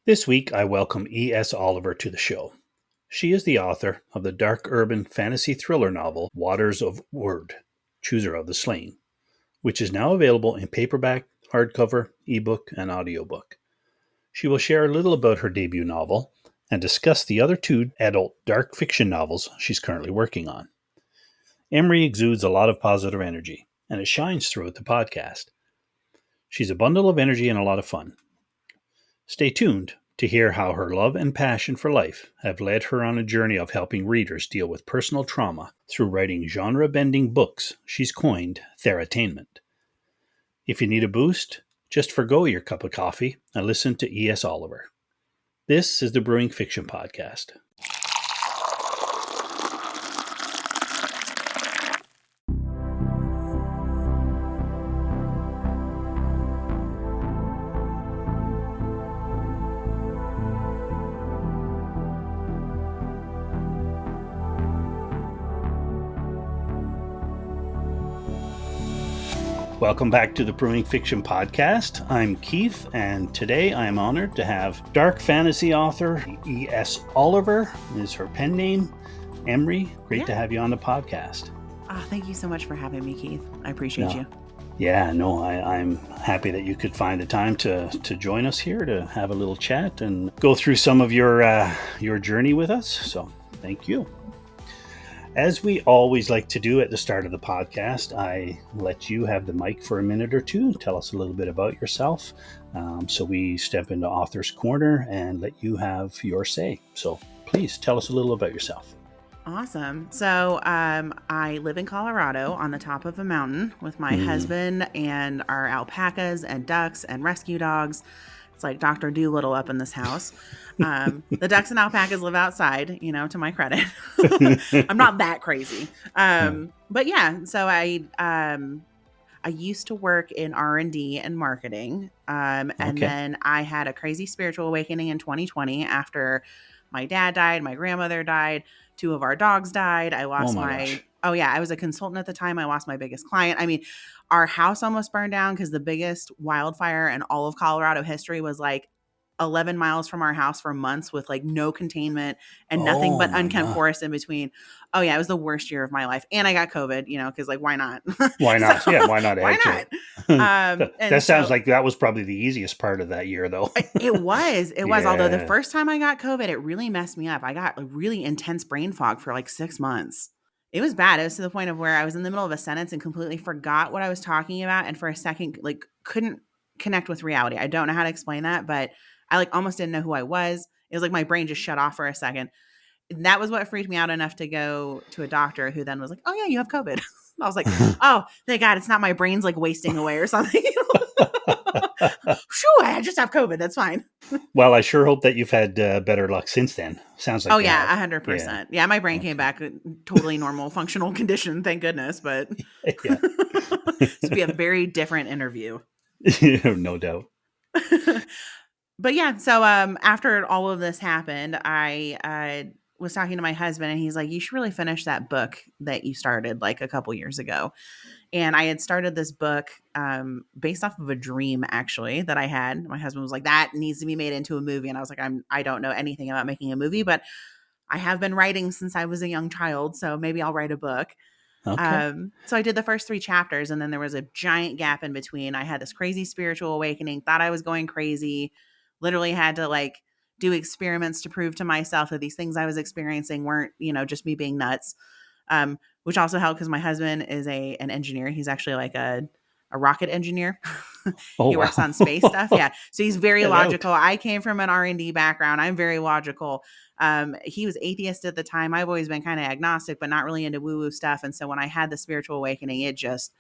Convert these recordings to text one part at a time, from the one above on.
This week, I welcome E.S. Oliver to the show. She is the author of the dark urban fantasy thriller novel Waters of Wyrd, Chooser of the Slain, which is now available in paperback, hardcover, ebook, and audiobook. She will share a little about her debut novel and discuss the other two adult dark fiction novels she's currently working on. Emrie exudes a lot of positive energy, and it shines throughout the podcast. She's a bundle of energy and a lot of fun. Stay tuned to hear how her love and passion for life have led her on a journey of helping readers deal with personal trauma through writing genre-bending books she's coined Theratainment. If you need a boost, just forgo your cup of coffee and listen to E.S. Oliver. This is the Brewing Fiction Podcast. Welcome back to the Brewing Fiction Podcast. I'm Keith, and today I am honored to have dark fantasy author E.S. Oliver, is her pen name. Emrie, great to have you on the podcast. Oh, thank you so much for having me, Keith. I appreciate you. Yeah, no, I'm happy that you could find the time to join us here to have a little chat and go through some of your journey with us. So thank you. As we always like to do at the start of the podcast, I let you have the mic for a minute or two. Tell us a little bit about yourself. So we step into Author's Corner and let you have your say. So please tell us a little about yourself. Awesome. So I live in Colorado on the top of a mountain with my husband and our alpacas and ducks and rescue dogs. It's like Dr. Doolittle up in this house. The ducks and alpacas live outside, to my credit. I'm not that crazy. But yeah, so I used to work in R&D and marketing. And then I had a crazy spiritual awakening in 2020 after my dad died, my grandmother died, 2 of our dogs died. I lost I was a consultant at the time. I lost my biggest client. I mean, our house almost burned down because the biggest wildfire in all of Colorado history was like 11 miles from our house for months with like no containment and nothing but unkempt forest in between. Oh yeah, it was the worst year of my life. And I got COVID, because like, why not? Why not? So, Yeah, why not? Why not? That sounds like that was probably the easiest part of that year, though. It was. Although the first time I got COVID, it really messed me up. I got a really intense brain fog for like 6 months. It was bad. It was to the point of where I was in the middle of a sentence and completely forgot what I was talking about. And for a second, like couldn't connect with reality. I don't know how to explain that, but I like almost didn't know who I was. It was like my brain just shut off for a second. And that was what freaked me out enough to go to a doctor who then was like, oh yeah, you have COVID. I was like, oh, thank God it's not my brain's like wasting away or something. Shoo, I just have COVID. That's fine. Well, I sure hope that you've had better luck since then. Sounds like 100%. Yeah, my brain came back totally normal, functional condition. Thank goodness. But this would be a very different interview. No doubt. But yeah, so after all of this happened, I was talking to my husband and he's like, you should really finish that book that you started like a couple years ago. And I had started this book based off of a dream, actually, that I had. My husband was like, that needs to be made into a movie. And I was like, I don't know anything about making a movie, but I have been writing since I was a young child. So maybe I'll write a book. Okay. So I did the first 3 chapters and then there was a giant gap in between. I had this crazy spiritual awakening, thought I was going crazy, literally had to like do experiments to prove to myself that these things I was experiencing weren't, just me being nuts. Which also helped because my husband is an engineer. He's actually like a rocket engineer. He works on space stuff. Yeah. So he's very logical. I came from an R&D background. I'm very logical. He was atheist at the time. I've always been kind of agnostic, but not really into woo-woo stuff. And so when I had the spiritual awakening, it just,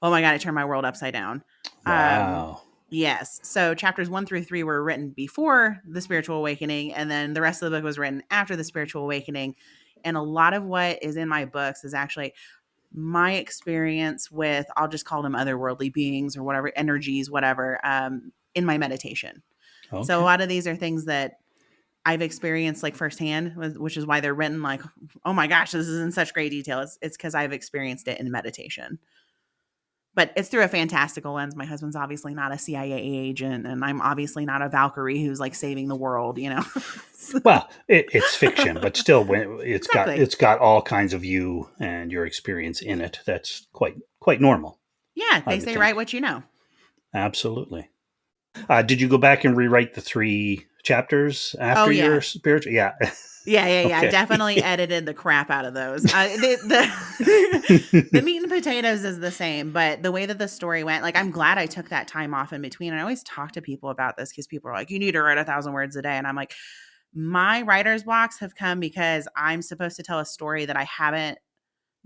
oh my God, it turned my world upside down. Wow. Yes. So chapters 1 through 3 were written before the spiritual awakening. And then the rest of the book was written after the spiritual awakening. And a lot of what is in my books is actually my experience with, I'll just call them otherworldly beings or whatever, energies, whatever, in my meditation. Okay. So a lot of these are things that I've experienced like firsthand, which is why they're written like, oh my gosh, this is in such great detail. It's because I've experienced it in meditation. But it's through a fantastical lens. My husband's obviously not a CIA agent, and I'm obviously not a Valkyrie who's like saving the world, you know. Well, it's fiction, but still, when Exactly. it's got all kinds of you and your experience in it. That's quite normal, Yeah, I they would say write think. what you know. Absolutely. Did you go back and rewrite the 3 chapters Oh after your yeah. spiritual? Yeah. Yeah. I Okay. definitely edited the crap out of those. The meat and potatoes is the same, but the way that the story went, like I'm glad I took that time off in between. I always talk to people about this because people are like, "You need to write 1,000 words a day," and I'm like, my writer's blocks have come because I'm supposed to tell a story that I haven't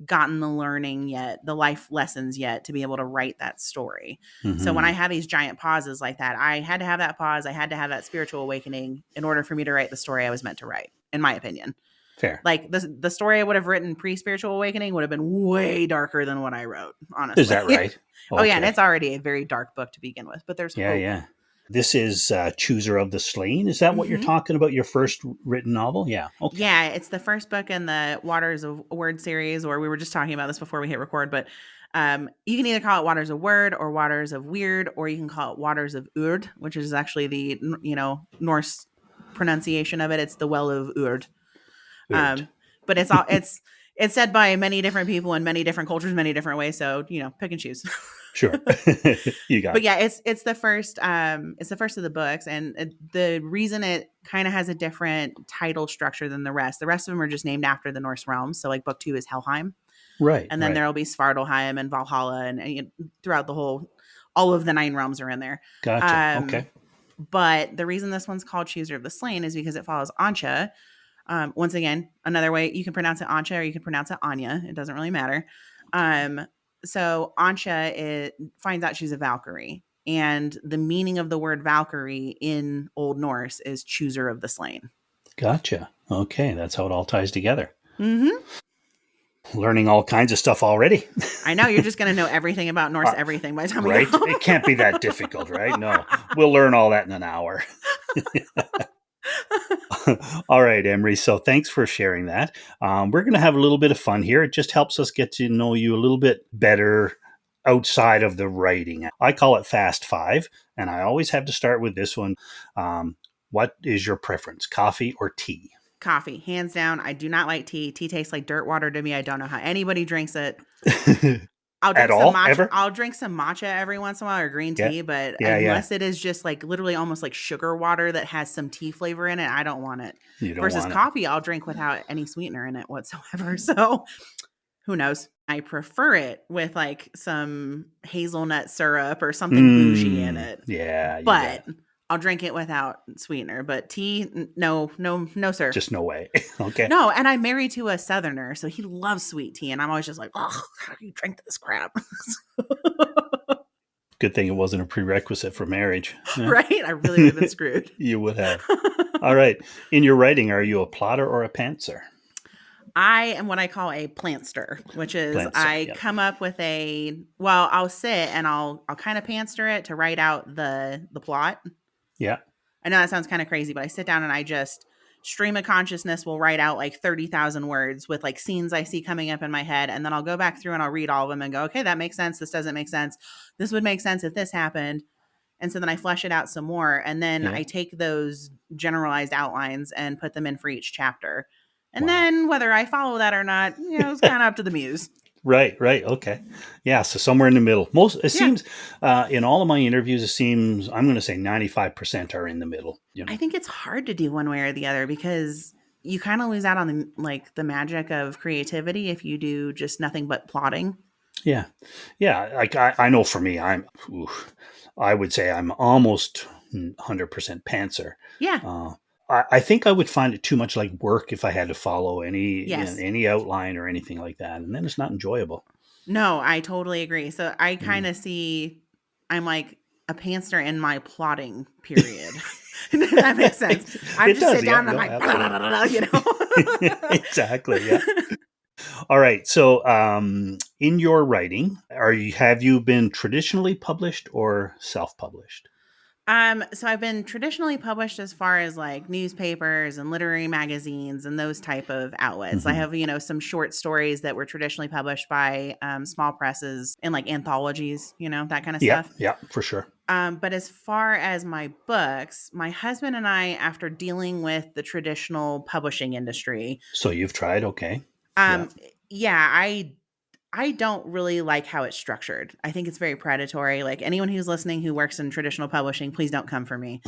gotten the learning yet, the life lessons yet to be able to write that story. So when I Hmm. have these giant pauses like that, I had to have that pause. I had to have that spiritual awakening in order for me to write the story I was meant to write, in my opinion. Fair. Like the story I would have written pre-spiritual awakening would have been way darker than what I wrote, Is honestly. that right? Oh yeah, and Okay. it's already a very dark book to begin with, but there's Yeah, hope. yeah. This is Chooser of the Slain. Is that what you're Hmm. talking about? Your first written novel? Yeah. Okay. Yeah, it's the first book in the Waters of Wyrd series, or we were just talking about this before we hit record, but you can either call it Waters of Wyrd or Waters of Wyrd, or you can call it Waters of Urd, which is actually the Norse pronunciation of it. It's the Well of Urd. Good. Um, but it's said by many different people in many different cultures, many different ways. So pick and choose. Sure. You got But it. yeah, it's the first of the books, and the reason it kind of has a different title structure than the rest of them are just named after the Norse realms. So like book 2 is Helheim, Right, and then right. there'll be Svartalheim and Valhalla, and throughout the whole, all of the 9 realms are in there. Gotcha. Um, Okay. but the reason this one's called Chooser of the Slain is because it follows Ancha. Once again, another way you can pronounce it Ancha or you can pronounce it Anya. It doesn't really matter. Um, so Ancha finds out she's a Valkyrie. And the meaning of the word Valkyrie in Old Norse is chooser of the slain. Gotcha. Okay. That's how it all ties together. Hmm. Learning all kinds of stuff already. I know you're just going to know everything about Norse Uh, everything by the time we right? go. It can't be that difficult, right? No. We'll learn all that in an hour. All right, Emrie. So thanks for sharing that. We're going to have a little bit of fun here. It just helps us get to know you a little bit better outside of the writing. I call it Fast Five, and I always have to start with this one. What is your preference, coffee or tea? Coffee, hands down. I do not like tea. Tea tastes like dirt water to me. I don't know how anybody drinks it. I'll At drink some all, matcha. ever? I'll drink some matcha every once in a while or green Yeah, tea, but yeah, yeah. unless it is just like literally almost like sugar water that has some tea flavor in it, I don't want it. You don't Versus want it. coffee, I'll drink without any sweetener in it whatsoever. So who knows? I prefer it with like some hazelnut syrup or something bougie in it, Yeah, you but bet. I'll drink it without sweetener. But tea, no, no, no, sir. Just no way. Okay. No, and I'm married to a Southerner, so he loves sweet tea, and I'm always just like, oh, how do you drink this crap? Good thing it wasn't a prerequisite for marriage. Yeah. Right? I really would have been screwed. You would have. All right. In your writing, are you a plotter or a pantser? I am what I call a plantster, which is Pantser. I Yep. come up with I'll sit and I'll kind of pantster it to write out the plot. Yeah. I know that sounds kind of crazy, but I sit down and I just stream of consciousness will write out like 30,000 words with like scenes I see coming up in my head. And then I'll go back through and I'll read all of them and go, okay, that makes sense. This doesn't make sense. This would make sense if this happened. And so then I flesh it out some more. And then Yeah. I take those generalized outlines and put them in for each chapter. And Wow. then whether I follow that or not, it's kind of up to the muse. Right, right. Okay. Yeah. So somewhere in the middle. It Yeah. seems, in all of my interviews, it seems, I'm going to say 95% are in the middle, I think it's hard to do one way or the other because you kind of lose out on the magic of creativity if you do just nothing but plotting. Yeah. Yeah. Like I know for me, I would say I'm almost 100% pantser. Yeah. Uh, I think I would find it too much like work if I had to follow Yes. any outline or anything like that. And then it's not enjoyable. No, I totally agree. So I Mm. kind of see I'm like a pantser in my plotting period. If that makes sense. I It just does. sit Yeah. down and I'm No, like, absolutely. Exactly. Yeah. you know. All right. So, in your writing, have you been traditionally published or self-published? So I've been traditionally published as far as like newspapers and literary magazines and those type of outlets. I Mm-hmm. have, some short stories that were traditionally published by small presses and like anthologies, that kind of Yep, stuff. yep, for sure. But as far as my books, my husband and I, after dealing with the traditional publishing industry, So you've tried, okay. Yeah. um, yeah, I don't really like how it's structured. I think it's very predatory. Like anyone who's listening who works in traditional publishing, please don't come for me.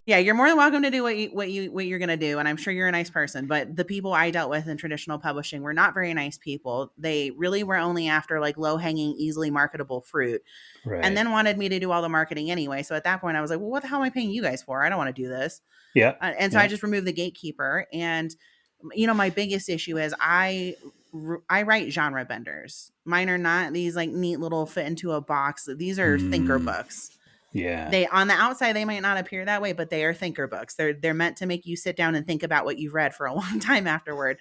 Yeah, you're more than welcome to do what you're gonna do, and I'm sure you're a nice person. But the people I dealt with in traditional publishing were not very nice people. They really were only after like low hanging, easily marketable fruit, and Right. then wanted me to do all the marketing anyway. So at that point, I was like, well, what the hell am I paying you guys for? I don't want to do this. Yeah. And so I Yeah. just removed the gatekeeper. And my biggest issue is I write genre benders. Mine are not these like neat little fit into a box. These are thinker Mm, books. yeah. They on the outside they might not appear that way, but they are thinker books. They're meant to make you sit down and think about what you've read for a long time afterward.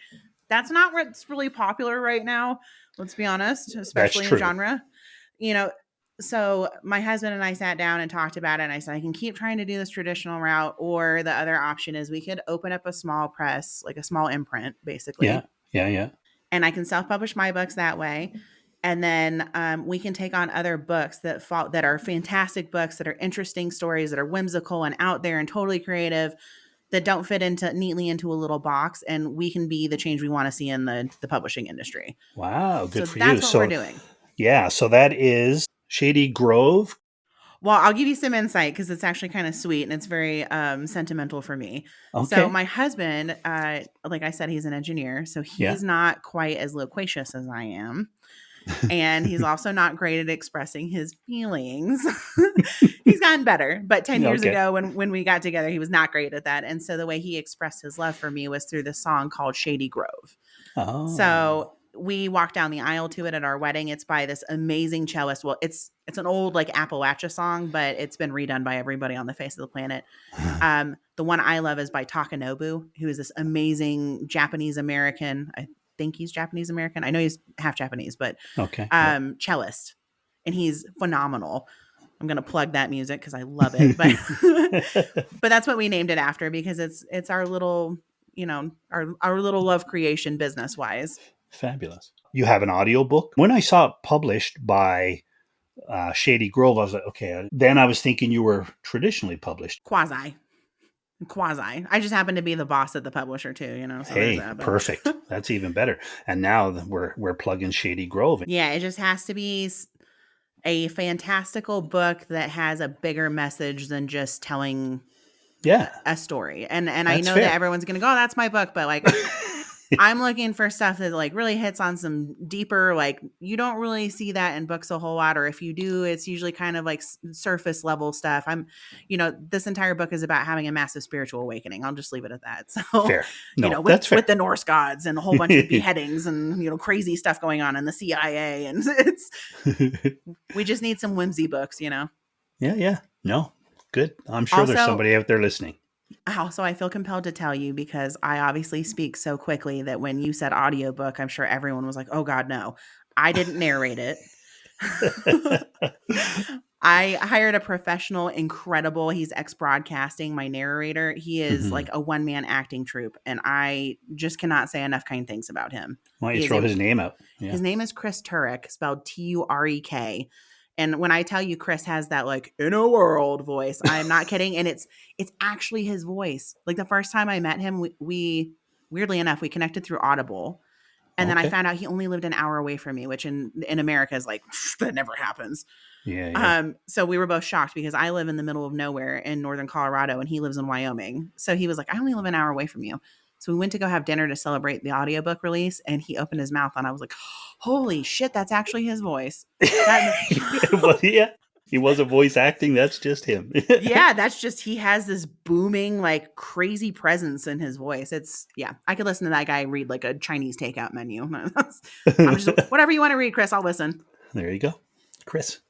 That's not what's really popular right now. Let's be honest, That's especially in true. genre. You know, so my husband and I sat down and talked about it. And I said, I can keep trying to do this traditional route, or the other option is we could open up a small press, like a small imprint, Yeah. basically, Yeah. Yeah. and I can self publish my books that way. And then we can take on other books that are fantastic books, that are interesting stories, that are whimsical and out there and totally creative, that don't fit into neatly into a little box, and we can be the change we want to see in the publishing industry. Wow. Good So for you. that's what we're So, doing. yeah. So that is Shady Grove. Well, I'll give you some insight because it's actually kind of sweet and it's very sentimental for me. So Okay. my husband, like I said, he's an engineer, so Yeah. he's not quite as loquacious as I am. And he's also not great at expressing his feelings. He's gotten better, but 10 years Okay. ago when we got together, he was not great at that. And so the way he expressed his love for me was through this song called Shady Grove. So Oh. we walked down the aisle to it at our wedding. It's by this amazing cellist. Well, it's an old like Appalachia song, but it's been redone by everybody on the face of the planet. The one I love is by Takanobu, who is this amazing Japanese American. I think he's Japanese American. I know he's half Japanese, but Okay. Yeah. cellist, and he's phenomenal. I'm gonna plug that music because I love it, but but that's what we named it after because it's our little our little love creation business wise. Fabulous. You have an audiobook. When I saw it published by Shady Grove, I was like, okay. Then I was thinking you were traditionally published. Quasi. I just happen to be the boss at the publisher too, so there's Hey, that. But perfect. That's even better. And now we're plugging Shady Grove. yeah, it just has to be a fantastical book that has a bigger message than just telling Yeah, a story. And I that's know that fair. everyone's going to go, oh, that's my book, but like I'm looking for stuff that like really hits on some deeper, like you don't really see that in books a whole lot, or if you do, it's usually kind of like surface level stuff. This entire book is about having a massive spiritual awakening. I'll just leave it at that. So, Fair. No, with that's with fair. the Norse gods and a whole bunch of beheadings and crazy stuff going on in the CIA, and we just need some whimsy books. Yeah, yeah. No, good. I'm sure there's Also, somebody out there listening. I feel compelled to tell you because I obviously speak so quickly that when you said audiobook, I'm sure everyone was like, oh God, no. I didn't narrate it. I hired a professional, incredible. He's ex-broadcasting, my narrator. He is Hmm. like a one-man acting troupe, and I just cannot say enough kind things about him. Why don't He you is throw his name out? Yeah. his name is Chris Turek, spelled Turek. And when I tell you Chris has that like in a world voice, I'm not kidding. And it's actually his voice. Like the first time I met him, we weirdly enough, we connected through Audible. And then I Okay. found out he only lived an hour away from me, which in America is like that never happens. Yeah, yeah. So we were both shocked because I live in the middle of nowhere in northern Colorado and he lives in Wyoming. So he was like, I only live an hour away from you. So we went to go have dinner to celebrate the audiobook release, and he opened his mouth and I was like, holy shit, that's actually his voice. That Well, yeah. He wasn't voice acting. That's just him. yeah, that's just he has this booming, like crazy presence in his voice. I could listen to that guy read like a Chinese takeout menu. I'm just whatever you want to read, Chris, I'll listen. There you go, Chris.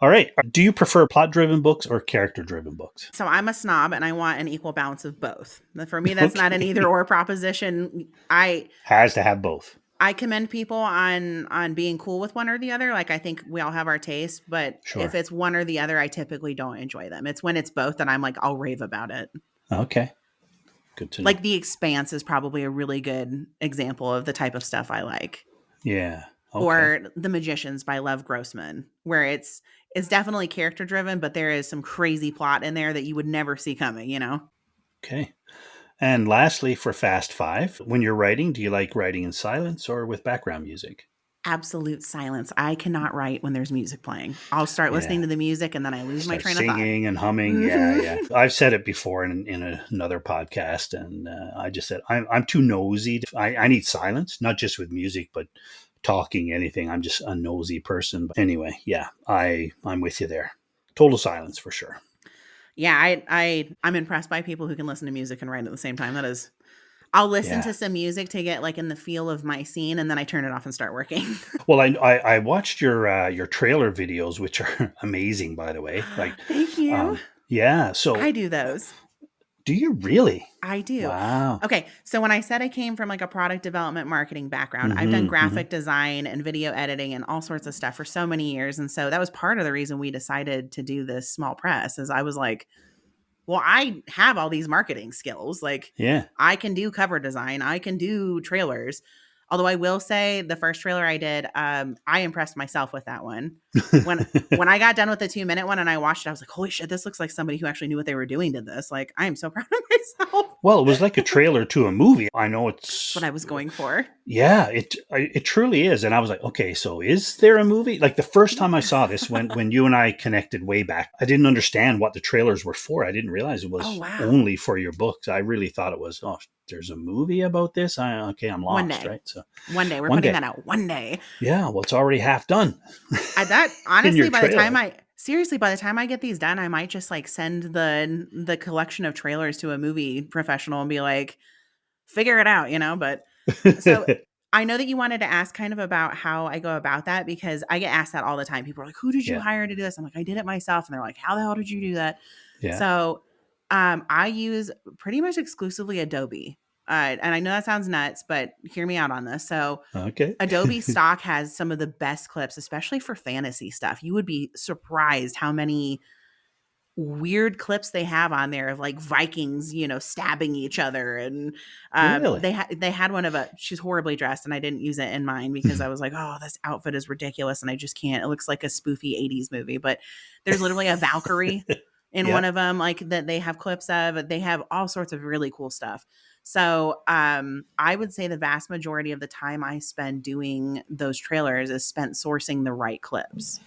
All right. Do you prefer plot-driven books or character-driven books? So I'm a snob and I want an equal balance of both. For me, that's not an either Okay. or proposition. I Has to have both. I commend people on being cool with one or the other. Like, I think we all have our tastes, but if Sure. it's one or the other, I typically don't enjoy them. It's when it's both that I'm like, I'll rave about it. Okay. Good to know. Like, The Expanse is probably a really good example of the type of stuff I like. Yeah. Okay. Or The Magicians by Lev Grossman, where it's definitely character driven, but there is some crazy plot in there that you would never see coming, you know? Okay. And lastly, for Fast Five, when you're writing, do you like writing in silence or with background music? Absolute silence. I cannot write when there's music playing. I'll start listening Yeah. to the music and then I lose my Start train of thought. singing and humming. Yeah, Mhm. yeah. I've said it before in another podcast, and I just said I'm too nosy. I need silence, not just with music, but talking, anything. I'm just a nosy person. But anyway, yeah, I'm with you there. Total silence for sure. Yeah, I'm impressed by people who can listen to music and write at the same time. That is, I'll listen Yeah. to some music to get like in the feel of my scene, and then I turn it off and start working. Well, I watched your trailer videos, which are amazing, by the way. Like, Thank you. yeah. I So, do those. do you really? I do. Wow. Okay, so when I said I came from like a product development marketing background, I've done Mm-hmm, mm-hmm. graphic design and video editing and all sorts of stuff for so many years. And so that was part of the reason we decided to do this small press is I was like, well, I have all these marketing skills. Like, Yeah. I can do cover design, I can do trailers. Although I will say the first trailer I did, I impressed myself with that one. When I got done with the 2-minute one and I watched it, I was like, holy shit, this looks like somebody who actually knew what they were doing did this. Like, I am so proud of myself. Well, it was like a trailer to a movie. I know That's what it's I was going for. yeah, it truly is. And I was like, okay, so is there a movie? Like the first time I saw this, when you and I connected way back, I didn't understand what the trailers were for. I didn't realize it Oh, was wow. only for your books. I really thought it was, oh, there's a movie about this. Okay, I'm One lost, day. right? So One day. We're one putting day, that out one day. yeah. Well, it's already half done That in honestly, your trailer. by the time I get these done, I might just like send the collection of trailers to a movie professional and be like, figure it out, you know? But so I know that you wanted to ask kind of about how I go about that because I get asked that all the time. People are like, who did you Yeah, hire to do this? I'm like, I did it myself. And they're like, how the hell did you do that? yeah. So I use pretty much exclusively Adobe. And I know that sounds nuts, but hear me out on this. So Okay. Adobe stock has some of the best clips, especially for fantasy stuff. You would be surprised how many weird clips they have on there of like Vikings, you know, stabbing each other. And Really? they had one of a she's horribly dressed, and I didn't use it in mine because I was like, oh, this outfit is ridiculous, and I just can't. It looks like a spoofy '80s movie, but there's literally a Valkyrie in Yeah. one of them, like that they have clips of. They have all sorts of really cool stuff. So I would say the vast majority of the time I spend doing those trailers is spent sourcing the right clips.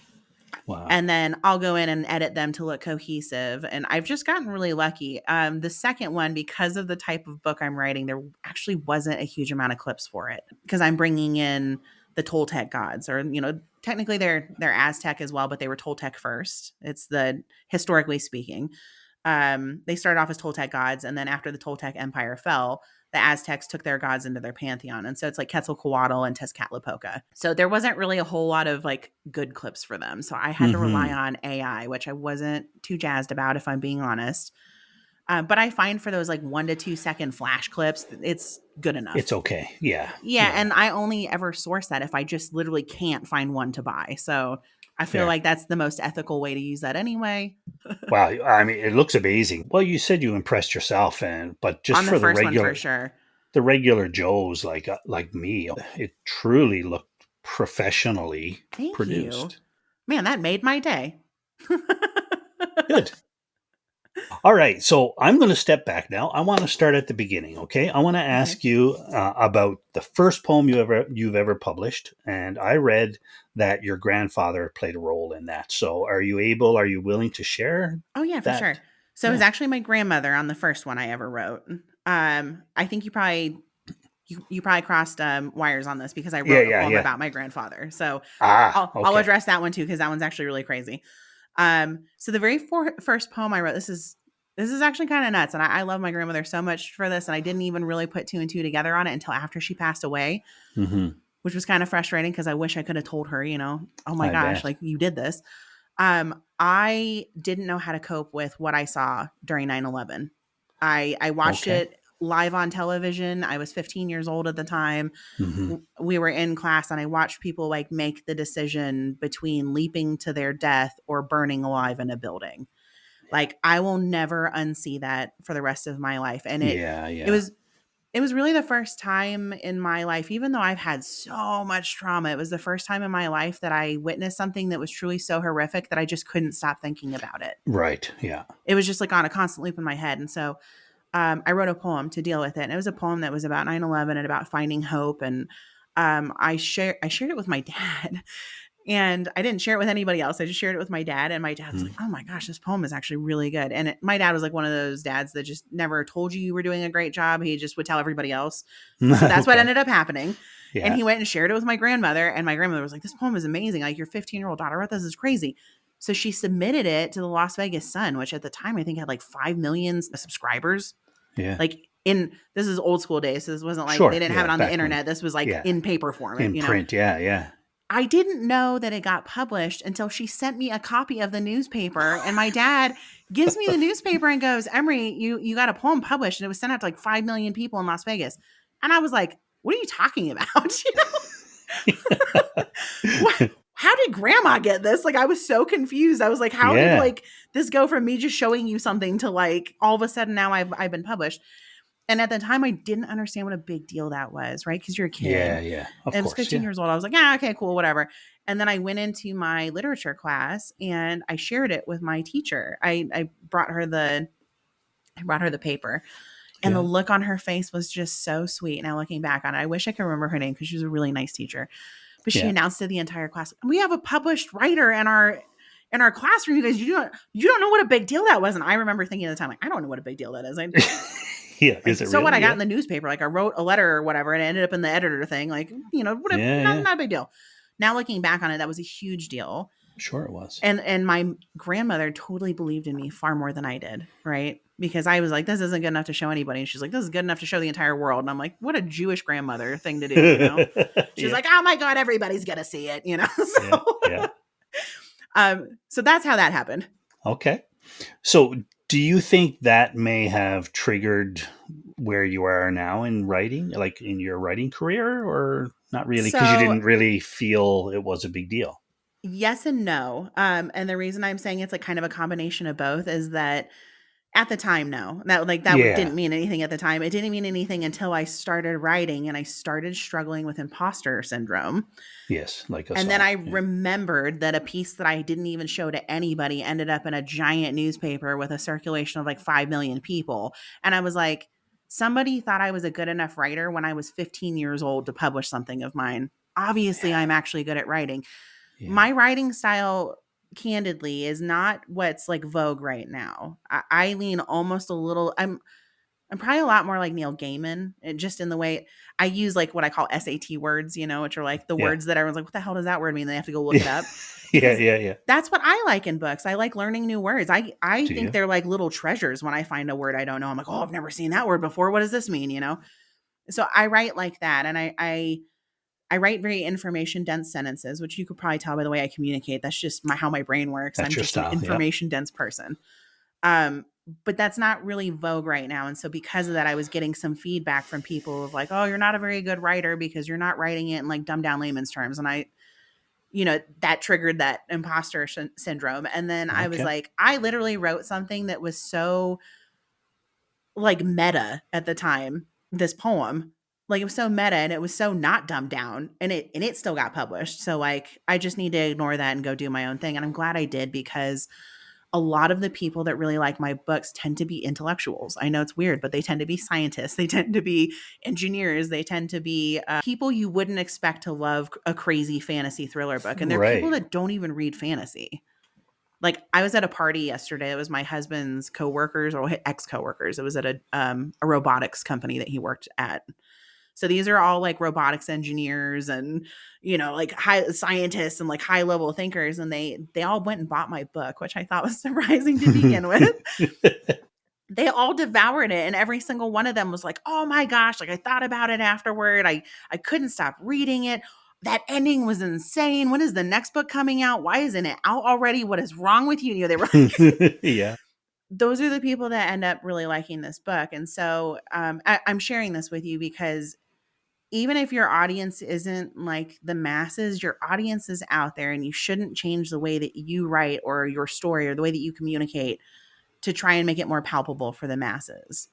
Wow. And then I'll go in and edit them to look cohesive. And I've just gotten really lucky. The second one, because of the type of book I'm writing, there actually wasn't a huge amount of clips for it because I'm bringing in the Toltec gods, or you know, technically they're Aztec as well, but they were Toltec first. It's the historically speaking. They started off as Toltec gods, and then after the Toltec Empire fell, the Aztecs took their gods into their pantheon. And so it's like Quetzalcoatl and Tezcatlipoca. So there wasn't really a whole lot of like good clips for them. So I had to rely Mm-hmm. on AI, which I wasn't too jazzed about, if I'm being honest. But I find for those like 1 to 2 second flash clips, it's good enough. It's okay. Yeah. Yeah. Yeah. And I only ever source that if I just literally can't find one to buy. So I feel Fair. like that's the most ethical way to use that anyway. Wow, I mean, it looks amazing. Well, you said you impressed yourself, and but just On the for first one, for sure. the regular Joes like me, it truly looked professionally Thank you. produced. Man, that made my day. Good. All right, so I'm going to step back now. I want to start at the beginning. Okay, I want to Okay. ask you about the first poem you've ever published, and I read that your grandfather played a role in that. So, are you willing to share Oh yeah, for that? sure. So it was Yeah, actually my grandmother on the first one I ever wrote. I think you probably crossed wires on this because I yeah, wrote a yeah, poem yeah. about my grandfather. So I'll Okay. address that one too because that one's actually really crazy. So the very first poem I wrote, this is actually kind of nuts, and I love my grandmother so much for this, and I didn't even really put two and two together on it until after she passed away, Mm-hmm. which was kind of frustrating because I wish I could have told her, you know, oh my I gosh, bet. like you did this. I didn't know how to cope with what I saw during 9/11. I watched Okay. it live on television. I was 15 years old at the time. Mm-hmm. We were in class and I watched people like make the decision between leaping to their death or burning alive in a building. Like I will never unsee that for the rest of my life. And Yeah, it yeah. was it was really the first time in my life, even though I've had so much trauma, it was the first time in my life that I witnessed something that was truly so horrific that I just couldn't stop thinking about it. Right. Yeah. It was just like on a constant loop in my head. And so I wrote a poem to deal with it. And it was a poem that was about 9/11 and about finding hope. And I shared it with my dad. And I didn't share it with anybody else. I just shared it with my dad. And my dad was like, oh my gosh, this poem is actually really good. And my dad was like one of those dads that just never told you were doing a great job. He just would tell everybody else. So that's what Okay. ended up happening. And Yeah. he went and shared it with my grandmother. And my grandmother was like, this poem is amazing. Like your 15-year-old daughter wrote this is crazy. So she submitted it to the Las Vegas Sun, which at the time I think had like 5 million subscribers. Yeah. Like this is old school days. So this wasn't like Sure. they didn't have Yeah. it on the Back when. internet. This was like Yeah. in paper form, In print. Yeah. Yeah. I didn't know that it got published until she sent me a copy of the newspaper. And my dad gives me the newspaper and goes, Emrie, you got a poem published. And it was sent out to like 5 million people in Las Vegas. And I was like, what are you talking about? What? How did grandma get this? Like, I was so confused. I was like, how did like this go from me just showing you something to like all of a sudden now I've been published? And at the time, I didn't understand what a big deal that was, right? Because you're a kid. Yeah. Yeah. Of I course. was 15 years old. I was like, yeah, okay, cool, whatever. And then I went into my literature class and I shared it with my teacher. I brought her the paper. And the look on her face was just so sweet. Now looking back on it, I wish I could remember her name because she was a really nice teacher. But she announced to the entire class, we have a published writer in our classroom. You guys, you don't know what a big deal that was. And I remember thinking at the time, like, I don't know what a big deal that is. Yeah. Like, Is it so really? what I got in the newspaper, like I wrote a letter or whatever, and it ended up in the editor thing. Like, not a big deal. Now looking back on it, that was a huge deal. Sure it was. And my grandmother totally believed in me far more than I did, right? Because I was like, this isn't good enough to show anybody. And she's like, this is good enough to show the entire world. And I'm like, what a Jewish grandmother thing to do, you know? She's like, oh my God, everybody's going to see it, you know? So, so that's how that happened. Okay. So do you think that may have triggered where you are now in writing, like in your writing career, or not really? Because you didn't really feel it was a big deal. Yes and no. And the reason I'm saying it's like kind of a combination of both is that at the time, no, that didn't mean anything at the time. It didn't mean anything until I started writing and I started struggling with imposter syndrome. Yes. And then I remembered that a piece that I didn't even show to anybody ended up in a giant newspaper with a circulation of like 5 million people. And I was like, somebody thought I was a good enough writer when I was 15 years old to publish something of mine. Obviously, I'm actually good at writing. Yeah. My writing style, candidly, is not what's like vogue right now. I lean almost a little. I'm probably a lot more like Neil Gaiman, just in the way I use like what I call SAT words, you know, which are like the words that everyone's like, what the hell does that word mean? They have to go look it up. Yeah. That's what I like in books. I like learning new words. I think they're like little treasures when I find a word I don't know. I'm like, oh, I've never seen that word before. What does this mean? You know? So I write like that. And I write very information dense sentences, which you could probably tell by the way I communicate. That's just how my brain works. That's I'm just an information dense person. But that's not really vogue right now. And so because of that, I was getting some feedback from people of like, oh, you're not a very good writer because you're not writing it in like dumbed down layman's terms. And that triggered that imposter syndrome. And then I was like, I literally wrote something that was so like meta at the time, this poem. Like it was so meta and it was so not dumbed down and it still got published. So like, I just need to ignore that and go do my own thing. And I'm glad I did because a lot of the people that really like my books tend to be intellectuals. I know it's weird, but they tend to be scientists. They tend to be engineers. They tend to be people you wouldn't expect to love a crazy fantasy thriller book. And they're people that don't even read fantasy. Like I was at a party yesterday. It was my husband's coworkers or ex-coworkers. It was at a robotics company that he worked at. So these are all like robotics engineers and, like high scientists and like high level thinkers. And they all went and bought my book, which I thought was surprising to begin with. They all devoured it. And every single one of them was like, oh my gosh, like I thought about it afterward. I couldn't stop reading it. That ending was insane. When is the next book coming out? Why isn't it out already? What is wrong with you? They were like, yeah. those are the people that end up really liking this book. And so I'm sharing this with you because even if your audience isn't like the masses, your audience is out there, and you shouldn't change the way that you write or your story or the way that you communicate to try and make it more palpable for the masses.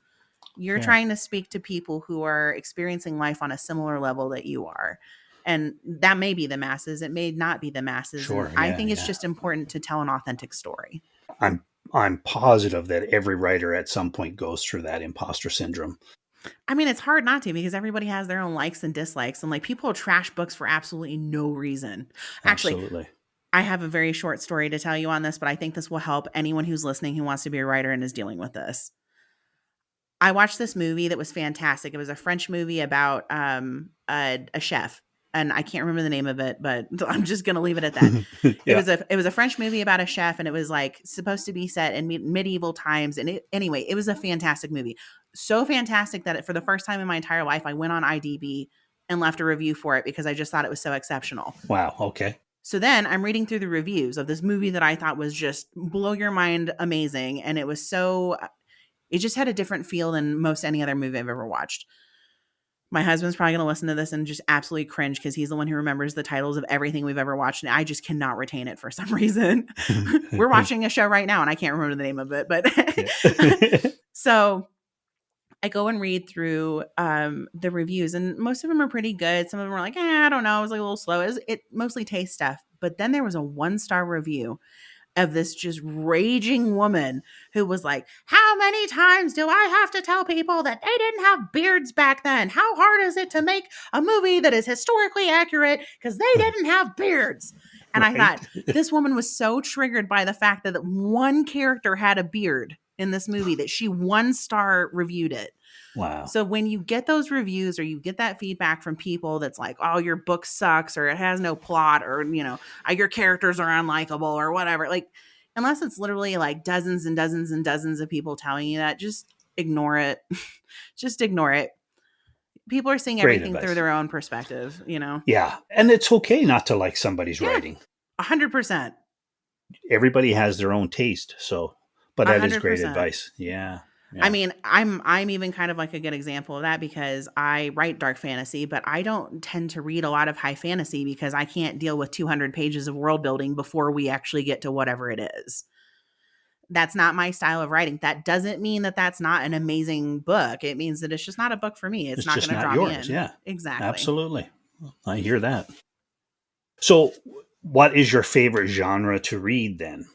You're Fair. trying to speak to people who are experiencing life on a similar level that you are. And that may be the masses. It may not be the masses. And Sure. I Yeah. think it's Yeah. just important to tell an authentic story. I'm I'm positive that every writer at some point goes through that imposter syndrome. I mean, it's hard not to because everybody has their own likes and dislikes. And like people trash books for absolutely no reason. Actually, Absolutely. I have a very short story to tell you on this, but I think this will help anyone who's listening who wants to be a writer and is dealing with this. I watched this movie that was fantastic. It was a French movie about a chef, and I can't remember the name of it, but I'm just going to leave it at that. Yeah. It was a French movie about a chef, and it was like supposed to be set in medieval times. And anyway, it was a fantastic movie, so fantastic that for the first time in my entire life, I went on IDB and left a review for it because I just thought it was so exceptional. Wow. Okay. So then I'm reading through the reviews of this movie that I thought was just blow your mind amazing, and it was so it just had a different feel than most any other movie I've ever watched. My husband's probably going to listen to this and just absolutely cringe because he's the one who remembers the titles of everything we've ever watched. And I just cannot retain it for some reason. We're watching a show right now and I can't remember the name of it. But so I go and read through the reviews, and most of them are pretty good. Some of them are like, I don't know. It was like a little slow. It mostly tastes stuff. But then there was a 1-star review of this just raging woman who was like, how many times do I have to tell people that they didn't have beards back then? How hard is it to make a movie that is historically accurate because they didn't have beards? And I Right. thought, this woman was so triggered by the fact that one character had a beard in this movie that she 1-star reviewed it. Wow. So when you get those reviews or you get that feedback from people that's like, oh, your book sucks or it has no plot or, your characters are unlikable or whatever, like, unless it's literally like dozens and dozens and dozens of people telling you that, just ignore it. Just ignore it. People are seeing Great everything advice. through their own perspective, Yeah. And it's okay not to like somebody's Yeah. writing. 100%. Everybody has their own taste. So, but that is great 100%. advice. Yeah. I mean, I'm even kind of like a good example of that because I write dark fantasy, but I don't tend to read a lot of high fantasy because I can't deal with 200 pages of world building before we actually get to whatever it is. That's not my style of writing. That doesn't mean that that's not an amazing book. It means that it's just not a book for me. It's not just going to not draw me yours. in. Yeah. Exactly. Absolutely. I hear that. So, what is your favorite genre to read then?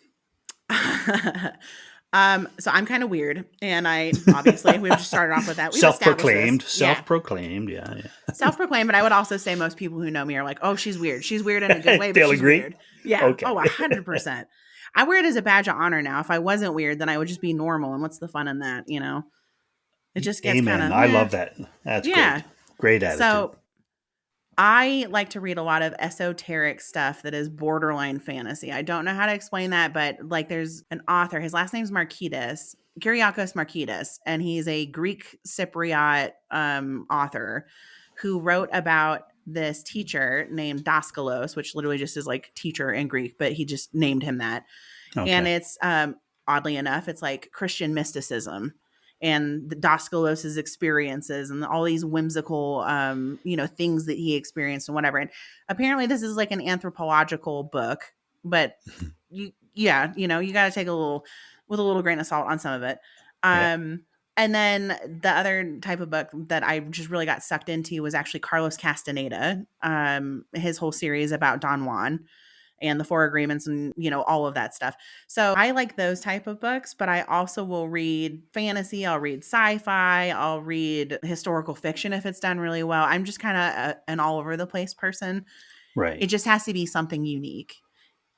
So I'm kind of weird, and we've just started off with that. We've Self-proclaimed. established this. Yeah. Self-proclaimed. Yeah. Self-proclaimed, but I would also say most people who know me are like, oh, she's weird. She's weird in a good way, but They'll she's agree? weird. Yeah. Okay. Oh, 100%. I wear it as a badge of honor now. If I wasn't weird, then I would just be normal. And what's the fun in that, It just gets kind Amen. of, I love that. That's great. Great attitude. So I like to read a lot of esoteric stuff that is borderline fantasy. I don't know how to explain that, but like there's an author, his last name's Markides, Kyriakos Markides, and he's a Greek Cypriot author who wrote about this teacher named Daskalos, which literally just is like teacher in Greek, but he just named him that. Okay. And it's oddly enough, it's like Christian mysticism and the Daskalos's experiences and all these whimsical, things that he experienced and whatever. And apparently this is like an anthropological book, but you got to take with a little grain of salt on some of it. And then the other type of book that I just really got sucked into was actually Carlos Castaneda, his whole series about Don Juan and the Four Agreements and, all of that stuff. So I like those type of books, but I also will read fantasy. I'll read sci-fi. I'll read historical fiction if it's done really well. I'm just kind of an all over the place person. Right. It just has to be something unique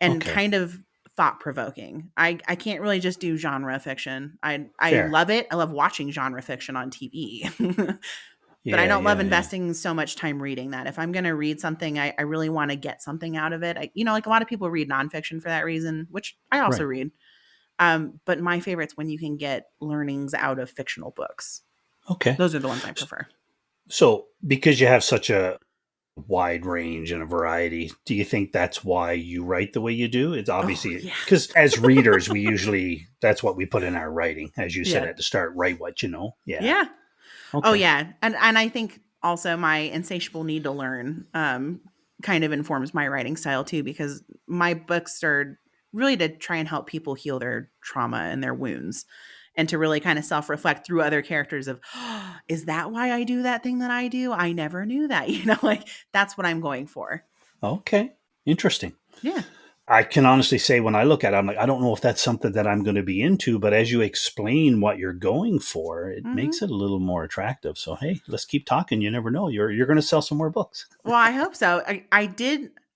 and kind of thought provoking. I can't really just do genre fiction. I love it. I love watching genre fiction on TV. But I don't love investing so much time reading that. If I'm going to read something, I really want to get something out of it. Like a lot of people read nonfiction for that reason, which I also read. But my favorite's when you can get learnings out of fictional books. Okay. Those are the ones I prefer. So because you have such a wide range and a variety. Do you think that's why you write the way you do? It's Oh, obviously yeah. because as readers, we usually, that's what we put in our writing. As you said Yeah. at the start, write what you know. Yeah. Yeah. Oh, Okay. yeah. And I think also my insatiable need to learn kind of informs my writing style too, because my books are really to try and help people heal their trauma and their wounds and to really kind of self-reflect through other characters of, oh, is that why I do that thing that I do? I never knew that. Like that's what I'm going for. Okay. Interesting. Yeah. I can honestly say when I look at it, I'm like, I don't know if that's something that I'm going to be into, but as you explain what you're going for, it Hmm. makes it a little more attractive. So, hey, let's keep talking. You never know. You're going to sell some more books. Well, I hope so.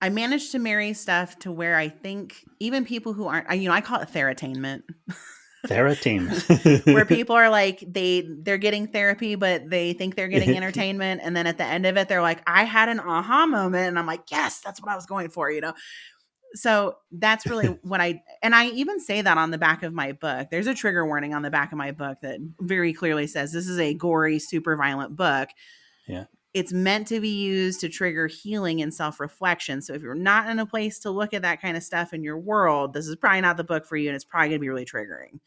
I managed to marry stuff to where I think even people who aren't, I call it Theratainment. Where Theratainment. people are like they're getting therapy but they think they're getting entertainment, and then at the end of it they're like, I had an aha moment, and I'm like, yes, that's what I was going for. So that's really what I even say that on the back of my book. There's a trigger warning on the back of my book that very clearly says this is a gory, super violent book. Yeah. It's meant to be used to trigger healing and self-reflection. So if you're not in a place to look at that kind of stuff in your world, this is probably not the book for you, and it's probably going to be really triggering.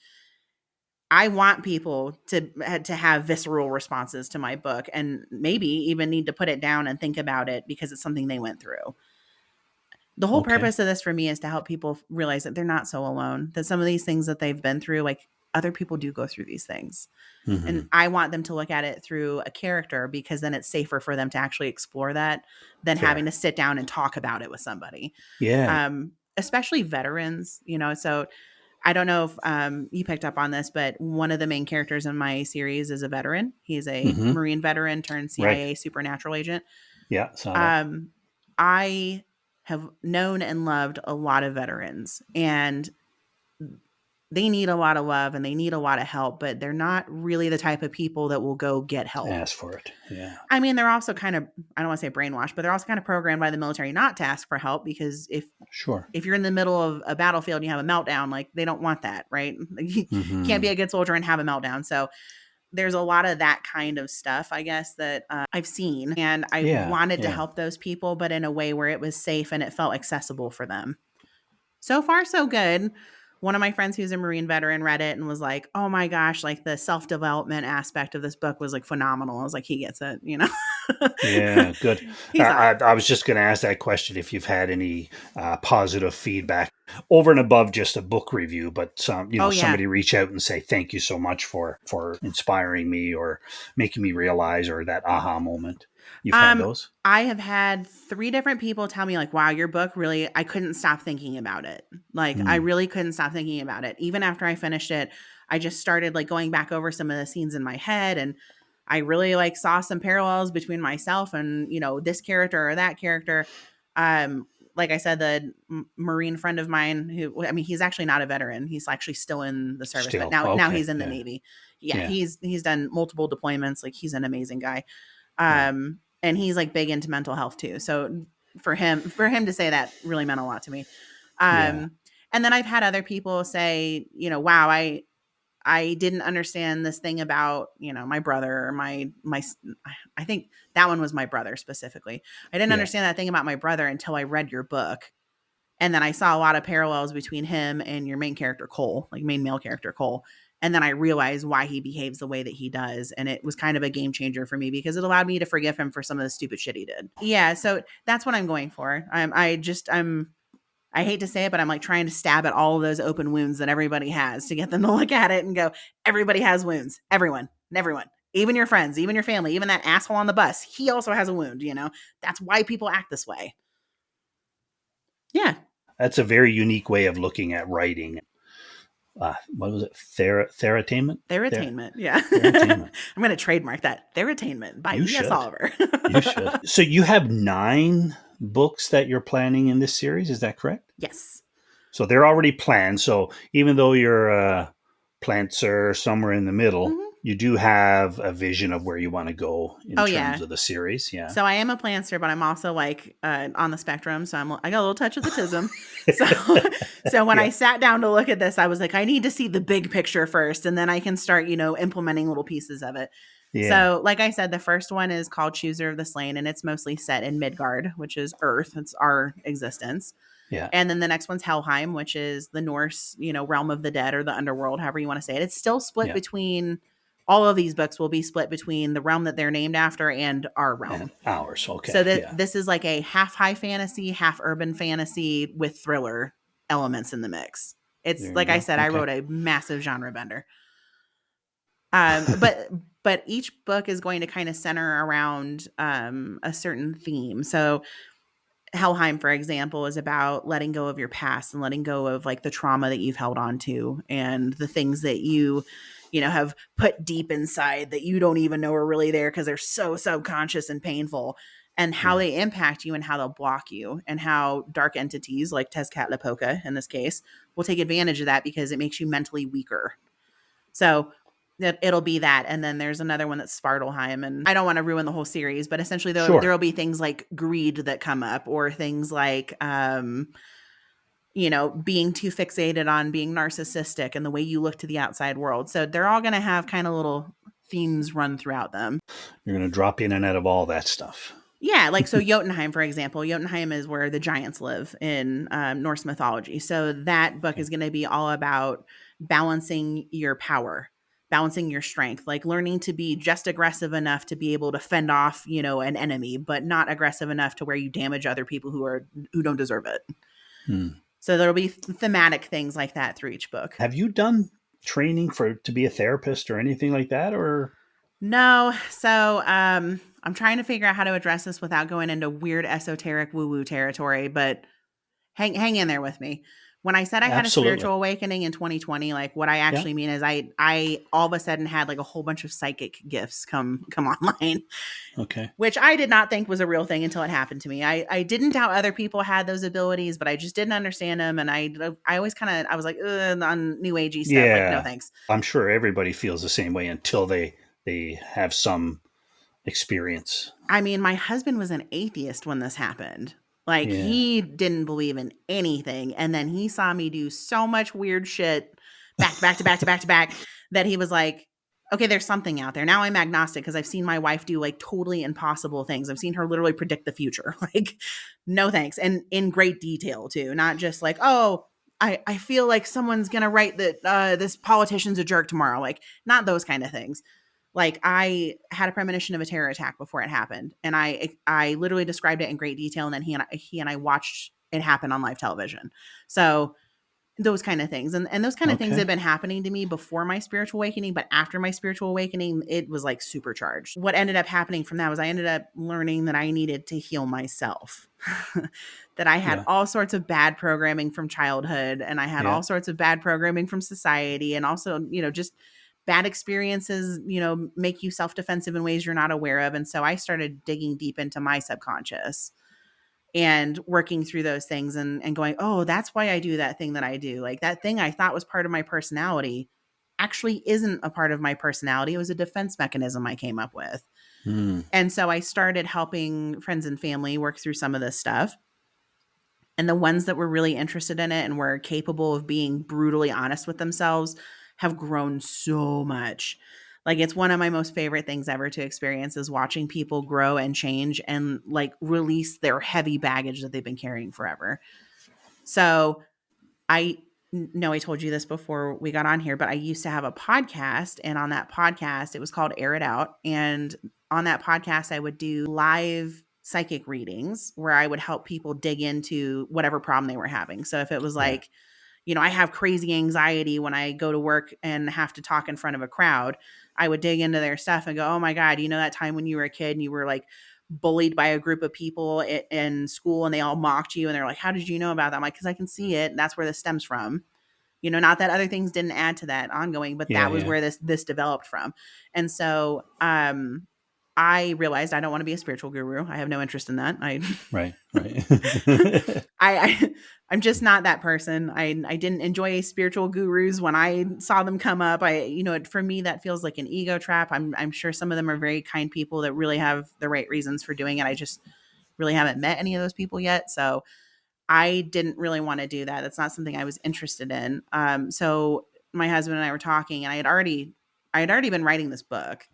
I want people to have visceral responses to my book and maybe even need to put it down and think about it because it's something they went through. The whole Okay. purpose of this for me is to help people realize that they're not so alone, that some of these things that they've been through, like other people do go through these things. Hmm. And I want them to look at it through a character because then it's safer for them to actually explore that than having Fair. to sit down and talk about it with somebody. Yeah. Especially veterans. So I don't know if you picked up on this, but one of the main characters in my series is a veteran. He's a Hmm. Marine veteran turned Right. CIA supernatural agent. Yeah. Saw that. Um, I have known and loved a lot of veterans, and they need a lot of love and they need a lot of help, but they're not really the type of people that will go get help. Ask for it. Yeah. I mean, they're also kind of, I don't want to say brainwashed, but they're also kind of programmed by the military not to ask for help because Sure. if you're in the middle of a battlefield and you have a meltdown, like they don't want that, right? You can't be Hmm. a good soldier and have a meltdown. So there's a lot of that kind of stuff, I guess, that I've seen. And I Yeah. wanted to Yeah. help those people, but in a way where it was safe and it felt accessible for them. So far, so good. One of my friends who's a Marine veteran read it and was like, oh my gosh, like the self development aspect of this book was like phenomenal. I was like, he gets it. Yeah, good. He saw it. I was just going to ask that question if you've had any positive feedback over and above just a book review, but Oh, yeah. somebody reach out and say thank you so much for inspiring me or making me realize or that aha moment. You've had Um, those? I have had 3 different people tell me like, "Wow, your book really I couldn't stop thinking about it." Like, I Mm, really couldn't stop thinking about it. Even after I finished it, I just started like going back over some of the scenes in my head, and I really like saw some parallels between myself and, this character or that character. Like I said, the Marine friend of mine who, I mean, he's actually not a veteran. He's actually still in the service, but still, now okay, he's in the yeah, Navy. Yeah, yeah, he's done multiple deployments. Like he's an amazing guy. yeah, And he's like big into mental health too. So for him to say that really meant a lot to me. yeah, Um, and then I've had other people say, wow, I didn't understand this thing about, my brother or I think that one was my brother specifically. I didn't yeah. understand that thing about my brother until I read your book. And then I saw a lot of parallels between him and your main character, Cole, like main male character, Cole. And then I realized why he behaves the way that he does. And it was kind of a game changer for me because it allowed me to forgive him for some of the stupid shit he did. Yeah. So that's what I'm going for. I hate to say it, but I'm like trying to stab at all of those open wounds that everybody has to get them to look at it and go, everybody has wounds. Everyone, even your friends, even your family, even that asshole on the bus. He also has a wound. That's why people act this way. Yeah. That's a very unique way of looking at writing. What was it? Theratainment? Theratainment. Yeah. Theratainment. I'm going to trademark that. Theratainment by You E.S. should. Oliver. You should. So you have 9 books that you're planning in this series. Is that correct? Yes. So they're already planned. So even though your plants are somewhere in the middle, Hmm. you do have a vision of where you want to go in Oh, terms yeah. of the series. Yeah. So I am a planster, but I'm also like on the spectrum. So I got a little touch of autism. So, so when I Yeah. sat down to look at this, I was like, I need to see the big picture first, and then I can start, implementing little pieces of it. Yeah. So, like I said, the first one is called Chooser of the Slain, and it's mostly set in Midgard, which is Earth. It's our existence. Yeah. And then the next one's Helheim, which is the Norse, realm of the dead or the underworld, however you want to say it. It's still split Yeah. between all of these books will be split between the realm that they're named after and our And realm. hours. So Okay. that Yeah. this is like a half high fantasy, half urban fantasy with thriller elements in the mix. It's There you like I go. said, I Okay. wrote a massive genre bender. But each book is going to kind of center around a certain theme. So Helheim, for example, is about letting go of your past and letting go of like the trauma that you've held on to and the things that you have put deep inside that you don't even know are really there because they're so subconscious and painful, and how Yeah. they impact you and how they'll block you, and how dark entities like Tezcatlipoca in this case will take advantage of that because it makes you mentally weaker. So it'll be that. And then there's another one that's Svartalheim. And I don't want to ruin the whole series, but essentially Sure. there'll be things like greed that come up, or things like, being too fixated on being narcissistic and the way you look to the outside world. So they're all going to have kind of little themes run throughout them. You're going to drop in and out of all that stuff. Yeah, like so Jotunheim, for example. Jotunheim is where the giants live in Norse mythology. So that book Okay. is going to be all about balancing your power, balancing your strength, like learning to be just aggressive enough to be able to fend off, an enemy, but not aggressive enough to where you damage other people who don't deserve it. Hmm. So there'll be thematic things like that through each book. Have you done training to be a therapist or anything like that? Or No. So I'm trying to figure out how to address this without going into weird esoteric woo woo territory, but hang in there with me. When I said I had a absolutely. spiritual awakening in 2020, like what I Yeah. actually mean is I all of a sudden had like a whole bunch of psychic gifts come online, Okay. which I did not think was a real thing until it happened to me. I didn't doubt other people had those abilities, but I just didn't understand them, and I always I was like, on new agey stuff, like no Yeah. thanks. I'm sure everybody feels the same way until they have some experience. I mean, my husband was an atheist when this happened. Like, Yeah. he didn't believe in anything. And then he saw me do so much weird shit back to back to back to back to back that he was like, okay, there's something out there. Now I'm agnostic because I've seen my wife do like totally impossible things. I've seen her literally predict the future. Like, no thanks. And in great detail, too. Not just like, oh, I feel like someone's going to write that this politician's a jerk tomorrow. Like, not those kind of things. Like, I had a premonition of a terror attack before it happened, and I literally described it in great detail, and then he and I watched it happen on live television. So those kind of things, and those kind of things Okay. had been happening to me before my spiritual awakening, but after my spiritual awakening, it was like supercharged. What ended up happening from that was I ended up learning that I needed to heal myself. That I had Yeah. all sorts of bad programming from childhood, and I had Yeah. all sorts of bad programming from society, and also, just bad experiences, make you self-defensive in ways you're not aware of. And so I started digging deep into my subconscious and working through those things, and going, oh, that's why I do that thing that I do. Like, that thing I thought was part of my personality actually isn't a part of my personality. It was a defense mechanism I came up with. Hmm. And so I started helping friends and family work through some of this stuff. And the ones that were really interested in it and were capable of being brutally honest with themselves have grown so much. Like, it's one of my most favorite things ever to experience is watching people grow and change and like release their heavy baggage that they've been carrying forever. So I know I told you this before we got on here, but I used to have a podcast, and on that podcast, it was called Air It Out. And on that podcast, I would do live psychic readings where I would help people dig into whatever problem they were having. So if it was Yeah. like, I have crazy anxiety when I go to work and have to talk in front of a crowd, I would dig into their stuff and go, oh my God, that time when you were a kid and you were like bullied by a group of people in school and they all mocked you and they're like, how did you know about that? I'm like, because I can see it. And that's where this stems from. Not that other things didn't add to that ongoing, but Yeah. that was Yeah. where this developed from. And so I realized I don't want to be a spiritual guru. I have no interest in that. Right. Right. I I'm just not that person. I didn't enjoy spiritual gurus when I saw them come up. For me that feels like an ego trap. I'm sure some of them are very kind people that really have the right reasons for doing it. I just really haven't met any of those people yet. So I didn't really want to do that. That's not something I was interested in. So my husband and I were talking, and I had already been writing this book.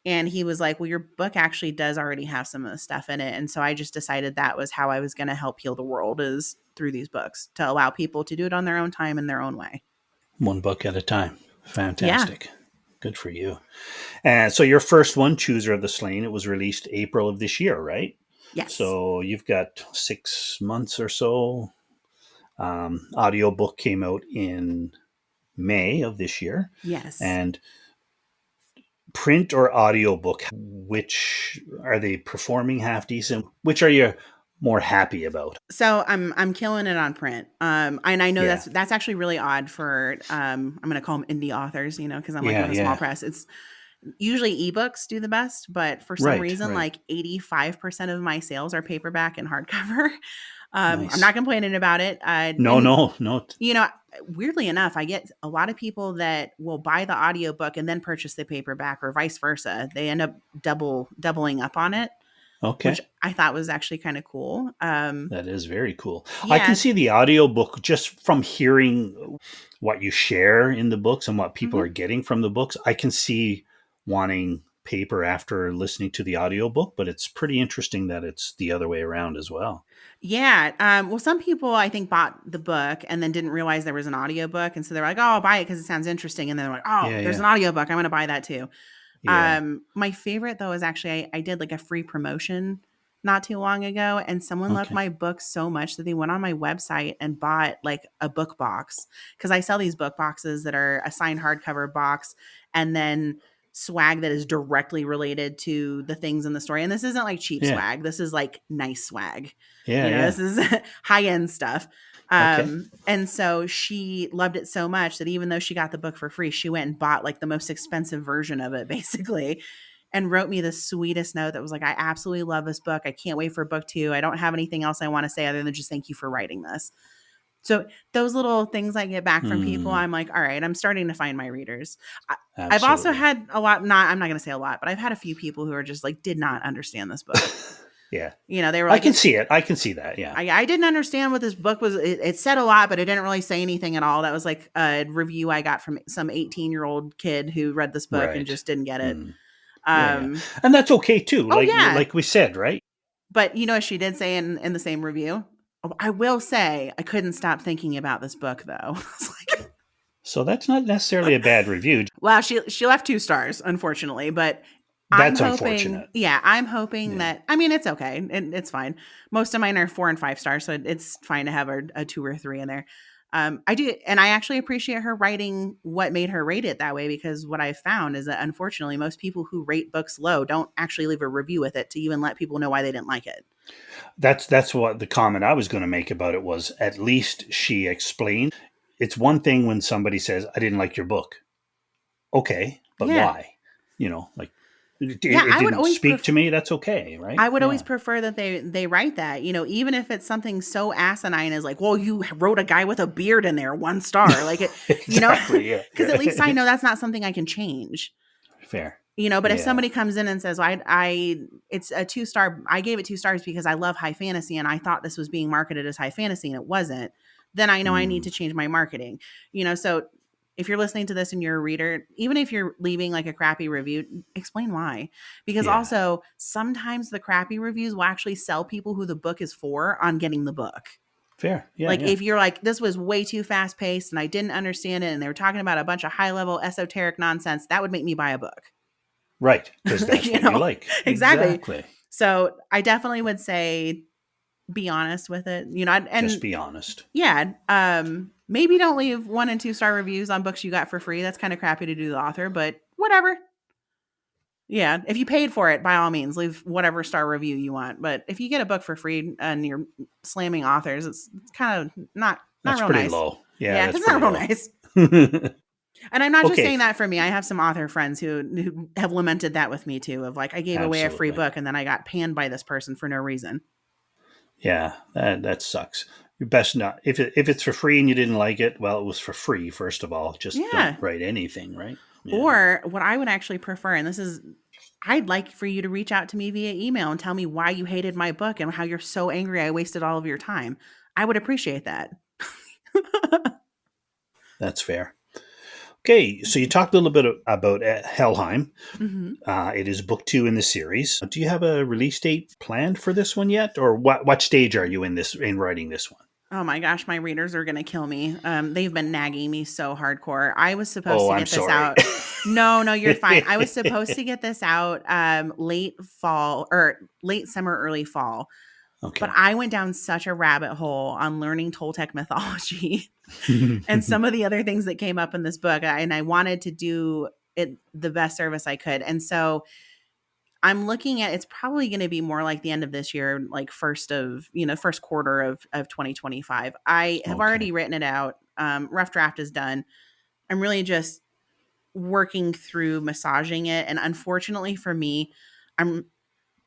And he was like, well, your book actually does already have some of the stuff in it. And so I just decided that was how I was going to help heal the world, is through these books, to allow people to do it on their own time in their own way. One book at a time. Yeah. Fantastic. Good for you. And so your first one, Chooser of the Slain, it was released April of this year, right? Yes. So you've got 6 months or so. Audiobook came out in May of this year. Yes. And print or audiobook, which are they performing half decent? Which are you more happy about? So I'm killing it on print. And I know Yeah. that's actually really odd for I'm going to call them indie authors, because I'm working Yeah, with a small yeah. press. It's usually ebooks do the best, but for some Right, reason, right. like 85% of my sales are paperback and hardcover. I'm Nice. not complaining about it. No, And no, no. you know, weirdly enough, I get a lot of people that will buy the audiobook and then purchase the paperback, or vice versa. They end up doubling up on it, which Okay. I thought was actually kind of cool. That is very cool. I can Yeah. see the audiobook just from hearing what you share in the books and what people Hmm. are getting from the books. I can see wanting paper after listening to the audiobook, but it's pretty interesting that it's the other way around as well. Yeah. Well, some people I think bought the book and then didn't realize there was an audiobook. And so they're like, oh, I'll buy it because it sounds interesting. And then they're like, oh, Yeah, there's yeah. an audiobook. I'm going to buy that too. Yeah. My favorite though is actually I did like a free promotion not too long ago, and someone loved Okay. my book so much that they went on my website and bought like a book box, because I sell these book boxes that are a signed hardcover box and then swag that is directly related to the things in the story. And this isn't like cheap Yeah. swag. This is like nice swag. Yeah, yeah. This is high end stuff. Okay. And so she loved it so much that even though she got the book for free, she went and bought like the most expensive version of it, basically, and wrote me the sweetest note that was like, I absolutely love this book. I can't wait for book 2. I don't have anything else I want to say other than just thank you for writing this. So those little things I get back from people, Hmm. I'm like, all right, I'm starting to find my readers. I've also Absolutely. had a lot, not, I'm not going to say a lot, but I've had a few people who are just like, did not understand this book. Yeah. They were I like, can see it. I can see that. Yeah. I didn't understand what this book was. It said a lot, but it didn't really say anything at all. That was like a review I got from some 18-year-old kid who read this book and Right. just didn't get it. Mm. Yeah, yeah. Um, And that's okay too. oh Like yeah, like we said, right? but what she did say in the same review? Oh, I will say I couldn't stop thinking about this book though. It's like, So that's not necessarily a bad review. well, she left 2 stars, unfortunately, but I'm That's hoping, unfortunate. yeah, I'm hoping Yeah. that, I mean, it's okay. It's fine. Most of mine are 4 and 5 stars, so it's fine to have a 2 or 3 in there. I do, and I actually appreciate her writing what made her rate it that way, because what I've found is that unfortunately, most people who rate books low don't actually leave a review with it to even let people know why they didn't like it. That's what the comment I was going to make about it was, at least she explained. It's one thing when somebody says, I didn't like your book. Okay, but Yeah. why? Like Yeah, it didn't speak to me. That's okay, right? I would always Yeah. prefer that they write that, even if it's something so asinine as like, well, you wrote a guy with a beard in there, 1 star, like it, Exactly. Yeah. because at least I Yeah. know that's not something I can change. Fair. But if Yeah. somebody comes in and says, it's a 2 star, I gave it 2 stars because I love high fantasy and I thought this was being marketed as high fantasy and it wasn't, then I know I need Mm, to change my marketing. So if you're listening to this and you're a reader, even if you're leaving like a crappy review, explain why. Because yeah. also sometimes the crappy reviews will actually sell people who the book is for on getting the book. Fair. Yeah. Like Yeah. if you're like, this was way too fast paced and I didn't understand it and they were talking about a bunch of high level esoteric nonsense, that would make me buy a book. Right. Because that's what you like. Exactly. Exactly. So I definitely would say be honest with it, Just and be honest. yeah, maybe don't leave 1 and 2 star reviews on books you got for free. That's kind of crappy to do the author, but whatever. Yeah, if you paid for it, by all means, leave whatever star review you want. But if you get a book for free and you're slamming authors, it's kind of not That's real pretty nice. low. Yeah, Yeah, that's it's not pretty real low. nice. And I'm not just Okay. saying that for me. I have some author friends who have lamented that with me too, of like, I gave away a free Absolutely. book and then I got panned by this person for no reason. Yeah, that sucks. You best not, if it's for free and you didn't like it. Well, it was for free. First of all, just don't Yeah. write anything, right? Yeah. Or what I would actually prefer, and this is, I'd like for you to reach out to me via email and tell me why you hated my book and how you're so angry I wasted all of your time. I would appreciate that. That's fair. Okay, so you talked a little bit about Helheim. Mm-hmm. It is book 2 in the series. Do you have a release date planned for this one yet, or what stage are you in writing this one? Oh my gosh, my readers are going to kill me. They've been nagging me so hardcore. I was supposed Oh, to I'm get this sorry. out. No, no, you're fine. I was supposed to get this out late fall or late summer, early fall. But Okay. I went down such a rabbit hole on learning Toltec mythology and some of the other things that came up in this book. And I wanted to do it the best service I could. And so I'm looking at it's probably going to be more like the end of this year, like first quarter of 2025. I have Okay. already written it out. Rough draft is done. I'm really just working through massaging it. And unfortunately for me, I'm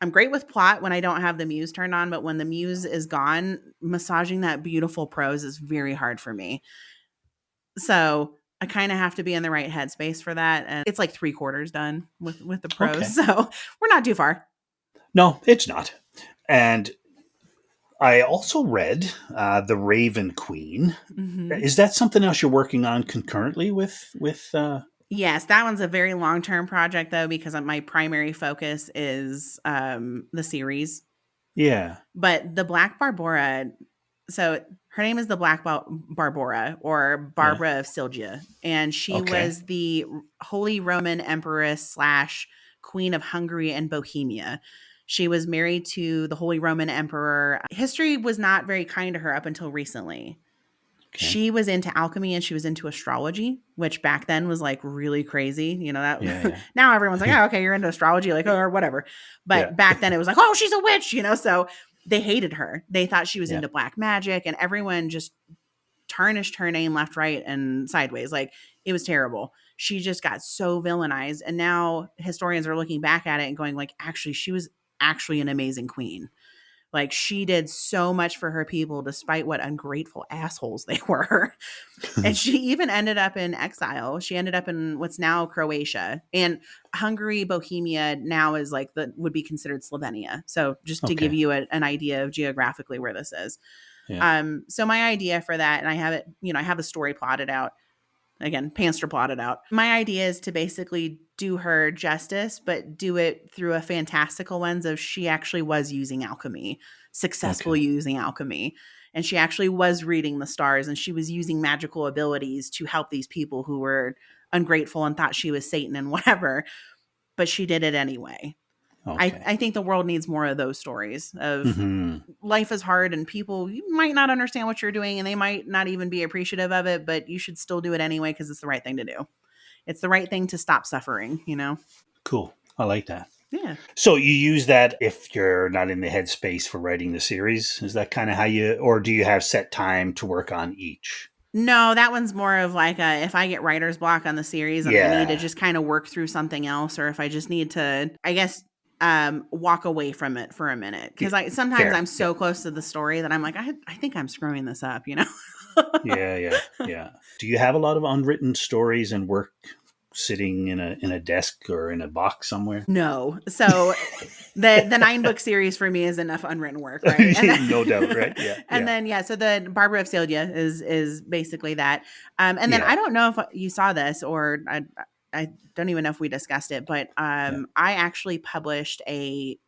I'm great with plot when I don't have the muse turned on, but when the muse is gone, massaging that beautiful prose is very hard for me. So I kind of have to be in the right headspace for that. And it's like 3/4 done with the prose. Okay. So we're not too far. No, it's not. And I also read The Raven Queen. Hmm. Is that something else you're working on concurrently with? Yes, that one's a very long term project though, because my primary focus is the series. Yeah. But the Black Barbara, so her name is the Black Barbara or Yeah. Barbara of Silgia, and she Okay. was the Holy Roman Empress slash Queen of Hungary and Bohemia. She was married to the Holy Roman Emperor. History was not very kind to her up until recently. Okay. She was into alchemy and she was into astrology, which back then was like really crazy. That Yeah. now everyone's like, Yeah. oh, okay, you're into astrology, like, or whatever. Yeah. But back then it was like, oh, she's a witch. So they hated her. They thought she was Yeah. into black magic, and everyone just tarnished her name left, right, and sideways. Like it was terrible. She just got so villainized. And now historians are looking back at it and going, like, actually, she was actually an amazing queen. Like she did so much for her people despite what ungrateful assholes they were. And she even ended up in exile. She ended up in what's now Croatia, and Hungary, Bohemia now is like would be considered Slovenia. So just to give Okay. you an idea of geographically where this is. Yeah. So my idea for that, and I have it, I have the story plotted out. Again, Panster plotted out. My idea is to basically do her justice, but do it through a fantastical lens of she actually was using alchemy, successfully Okay. using alchemy. And she actually was reading the stars and she was using magical abilities to help these people who were ungrateful and thought she was Satan and whatever. But she did it anyway. Okay. I think the world needs more of those stories of Hmm. life is hard and people you might not understand what you're doing and they might not even be appreciative of it, but you should still do it anyway because it's the right thing to do. It's the right thing to stop suffering. Cool. I like that. Yeah. So you use that if you're not in the headspace for writing the series? Is that kind of how or do you have set time to work on each? No, that one's more of like if I get writer's block on the series and I need to Yeah. just kind of work through something else, or if I just need to, I guess, walk away from it for a minute. Because sometimes Fair. I'm Yeah. so close to the story that I'm like, I think I'm screwing this up. Yeah. Yeah. Yeah. Do you have a lot of unwritten stories and work sitting in a desk or in a box somewhere? No. So the 9 book series for me is enough unwritten work, right? And No doubt, then, right? Yeah. and Yeah. then yeah, so the Barbara of Celia is basically that. And then I Yeah. don't know if you saw this or I don't even know if we discussed it, but Yeah. I actually published a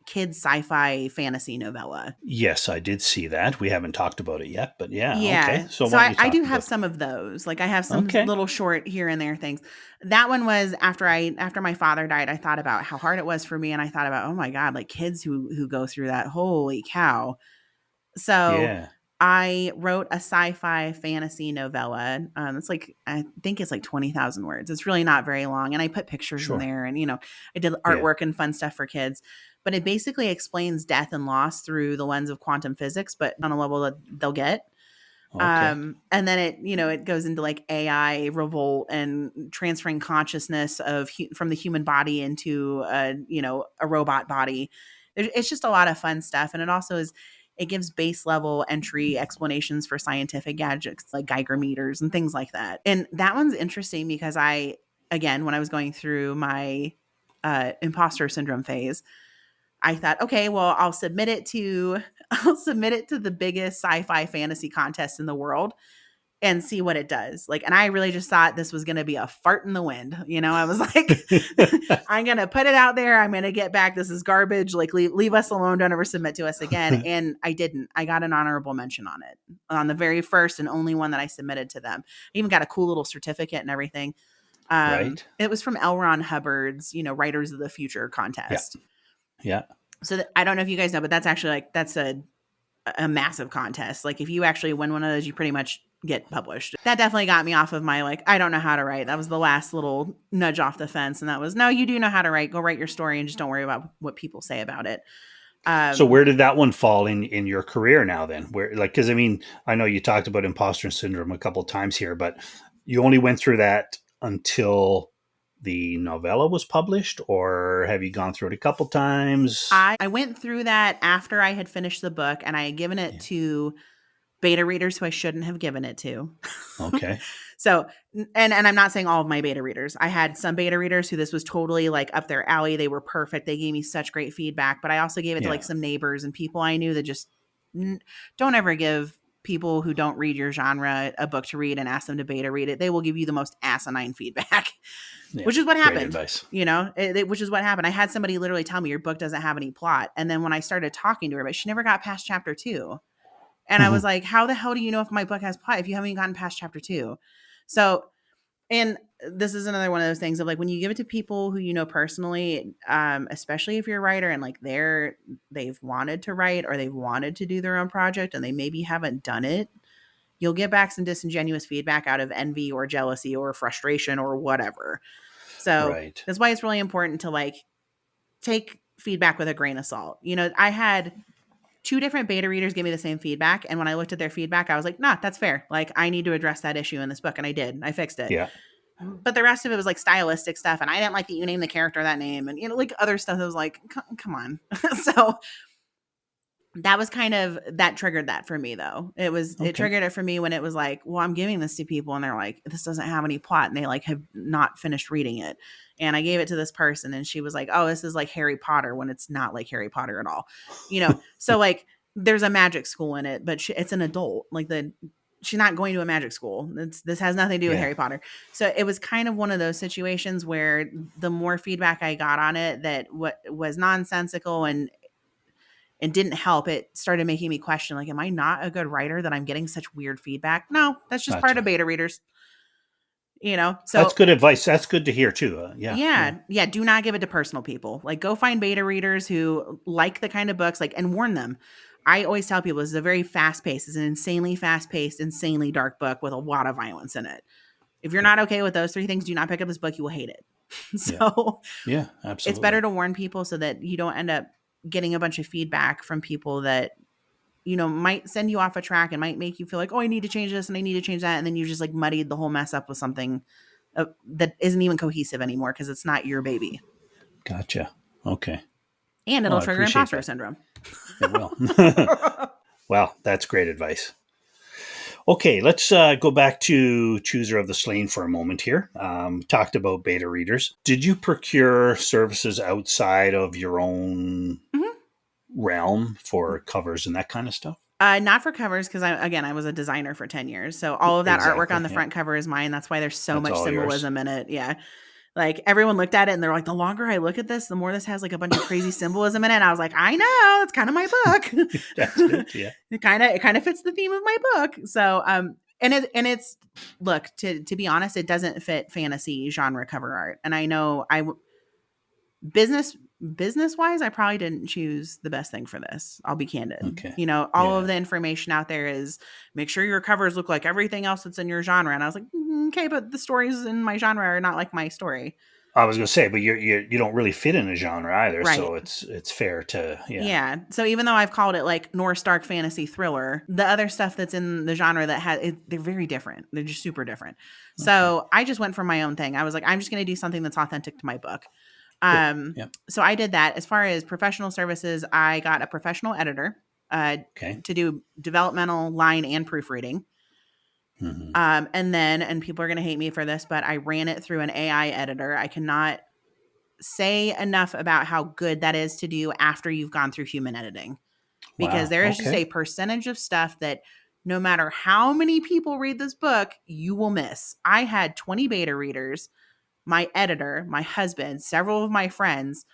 kids sci-fi fantasy novella. Yes, I did see that. We haven't talked about it yet, but yeah, okay. Yeah. So So why don't you I do talk have about some of those. Like I have that? some Okay. little short here and there things. That one was after my father died, I thought about how hard it was for me and I thought about, oh my God, like kids who go through that. Holy cow. So Yeah. I wrote a sci-fi fantasy novella. It's like I think it's like 20,000 words. It's really not very long, and I put pictures in Sure. there, and I did Yeah. artwork and fun stuff for kids. But it basically explains death and loss through the lens of quantum physics, but on a level that they'll get. Okay. And then it goes into like AI revolt and transferring consciousness from the human body into a robot body. It's just a lot of fun stuff, and it gives base level entry explanations for scientific gadgets like Geiger meters and things like that. And that one's interesting because again, when I was going through my imposter syndrome phase, I thought, okay, well, I'll submit it to the biggest sci-fi fantasy contest in the world and see what it does. Like, and I really just thought this was going to be a fart in the wind. You know, I was like, I'm going to put it out there. I'm going to get back. This is garbage. Like, leave us alone. Don't ever submit to us again. And I didn't. I got an honorable mention on it, on the very first and only one that I submitted to them. I even got a cool little certificate and everything. Right. It was from L. Ron Hubbard's, Writers of the Future contest. Yeah. So I don't know if you guys know, but that's actually like, that's a massive contest. Like, if you actually win one of those, you pretty much get published. That definitely got me off of my, like, I don't know how to write. That was the last little nudge off the fence. And that was, no, you do know how to write. Go write your story and just don't worry about what people say about it. So where did that one fall in your career now then? Where, like, because I mean, I know you talked about imposter syndrome a couple of times here, but you only went through that until the novella was published, or have you gone through it a couple times? I went through that after I had finished the book, and I had given it to beta readers who I shouldn't have given it to. Okay. So, and I'm not saying all of my beta readers. I had some beta readers who this was totally like up their alley. They were perfect. They gave me such great feedback, but I also gave it to like some neighbors and people I knew that just don't ever give people who don't read your genre a book to read and ask them to beta read it. They will give you the most asinine feedback, which is what happened, which is what happened. I had somebody literally tell me your book doesn't have any plot. And then when I started talking to her, but she never got past chapter 2. And I was like, how the hell do you know if my book has plot if you haven't gotten past chapter 2? So, and this is another one of those things of like, when you give it to people who you know personally, especially if you're a writer and like they've wanted to write or they've wanted to do their own project and they maybe haven't done it, you'll get back some disingenuous feedback out of envy or jealousy or frustration or whatever. So that's why it's really important to like take feedback with a grain of salt. I had 2 different beta readers give me the same feedback. And when I looked at their feedback, I was like, nah, that's fair. Like, I need to address that issue in this book. And I did. I fixed it. Yeah. But the rest of it was like stylistic stuff. And I didn't like that you named the character that name. And, like other stuff that was like, come on. So that was kind of, that triggered that for me though. It triggered it for me when it was like, well, I'm giving this to people and they're like, this doesn't have any plot. And they like have not finished reading it. And I gave it to this person and she was like, oh, this is like Harry Potter, when it's not like Harry Potter at all. So like there's a magic school in it, but it's an adult. Like she's not going to a magic school. This has nothing to do with Harry Potter. So it was kind of one of those situations where the more feedback I got on it that what was nonsensical and didn't help, it started making me question, like, am I not a good writer that I'm getting such weird feedback? No, that's just part of beta readers. So that's good advice. That's good to hear too. Yeah. Do not give it to personal people. Like, go find beta readers who like the kind of books, like, and warn them. I always tell people this is a very fast paced, it's an insanely fast paced, insanely dark book with a lot of violence in it. If you're not okay with those 3 things, do not pick up this book. You will hate it. So yeah, absolutely. It's better to warn people so that you don't end up getting a bunch of feedback from people that, might send you off a track and might make you feel like, oh, I need to change this and I need to change that. And then you just like muddied the whole mess up with something that isn't even cohesive anymore because it's not your baby. Gotcha. Okay. And it'll trigger imposter syndrome. It will. Well, that's great advice. Okay, let's go back to Chooser of the Slain for a moment here. Talked about beta readers. Did you procure services outside of your own realm for covers and that kind of stuff? Not for covers, because I was a designer for 10 years. So all of that artwork on the front cover is mine. That's why there's so much symbolism in it. Yeah. Like, everyone looked at it and they're like, the longer I look at this, the more this has like a bunch of crazy symbolism in it. And I was like, I know, it's kind of my book. That's good. Yeah. It kind of fits the theme of my book. So, and it's look, to be honest, it doesn't fit fantasy genre cover art. And I know business wise, I probably didn't choose the best thing for this. I'll be candid. Okay. All of the information out there is make sure your covers look like everything else that's in your genre. And I was like, okay, but the stories in my genre are not like my story. I was going to say, but you don't really fit in a genre either. Right. So it's fair to, Yeah. So even though I've called it like Norse dark fantasy thriller, the other stuff that's in the genre that they're very different. They're just super different. Okay. So I just went for my own thing. I was like, I'm just going to do something that's authentic to my book. So I did that. As far as professional services, I got a professional editor to do developmental, line, and proofreading. Mm-hmm. And people are going to hate me for this, but I ran it through an AI editor. I cannot say enough about how good that is to do after you've gone through human editing, because there is just a percentage of stuff that no matter how many people read this book, you will miss. I had 20 beta readers, my editor, my husband, several of my friends,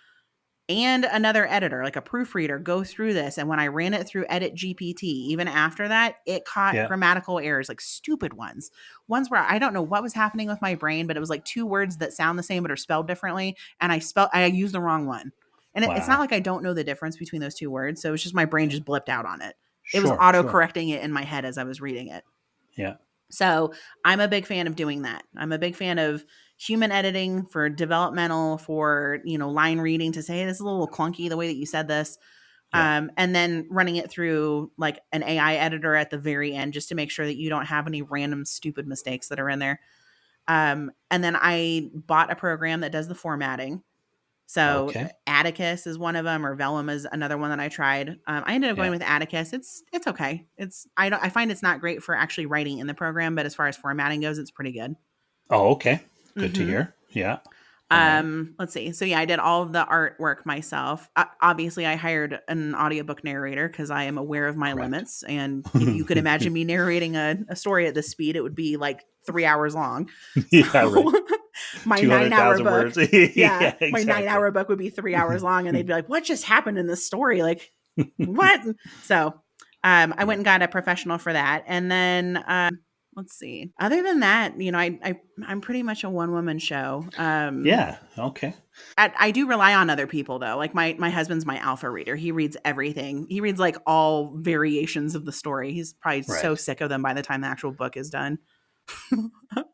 and another editor, like a proofreader, go through this. And when I ran it through Edit GPT, even after that, it caught Yeah. grammatical errors, like stupid ones. Ones where I don't know what was happening with my brain, but it was like two words that sound the same but are spelled differently. And I used the wrong one. And it's not Wow. like I don't know the difference between those two words. So it's just my brain just blipped out on it. It was Sure. auto Sure. correcting it in my head as I was reading it. Yeah. So I'm a big fan of doing that. I'm a big fan of human editing for developmental, for, line reading to say, hey, this is a little clunky the way that you said this. Yeah. And then running it through like an AI editor at the very end, just to make sure that you don't have any random stupid mistakes that are in there. And then I bought a program that does the formatting. So Okay. Atticus is one of them, or Vellum is another one that I tried. I ended up going Yeah. with Atticus. It's okay. I find it's not great for actually writing in the program, but as far as formatting goes, it's pretty good. Oh, okay. Good to Mm-hmm. hear. Yeah. All right. Let's see. So yeah, I did all of the artwork myself. Obviously, I hired an audiobook narrator because I am aware of my Correct. limits. And if you could imagine me narrating a story at this speed, it would be like 3 hours long. Yeah. Right. So my 9-hour 200,000 book, words. Yeah. my Exactly. 9-hour book would be 3 hours long, and they'd be like, "What just happened in this story? Like, what?" So, I Yeah. went and got a professional for that, and then let's see. Other than that, I'm pretty much a one woman show. Yeah. Okay. I do rely on other people though. Like my husband's my alpha reader. He reads everything. He reads like all variations of the story. He's probably so Right. sick of them by the time the actual book is done.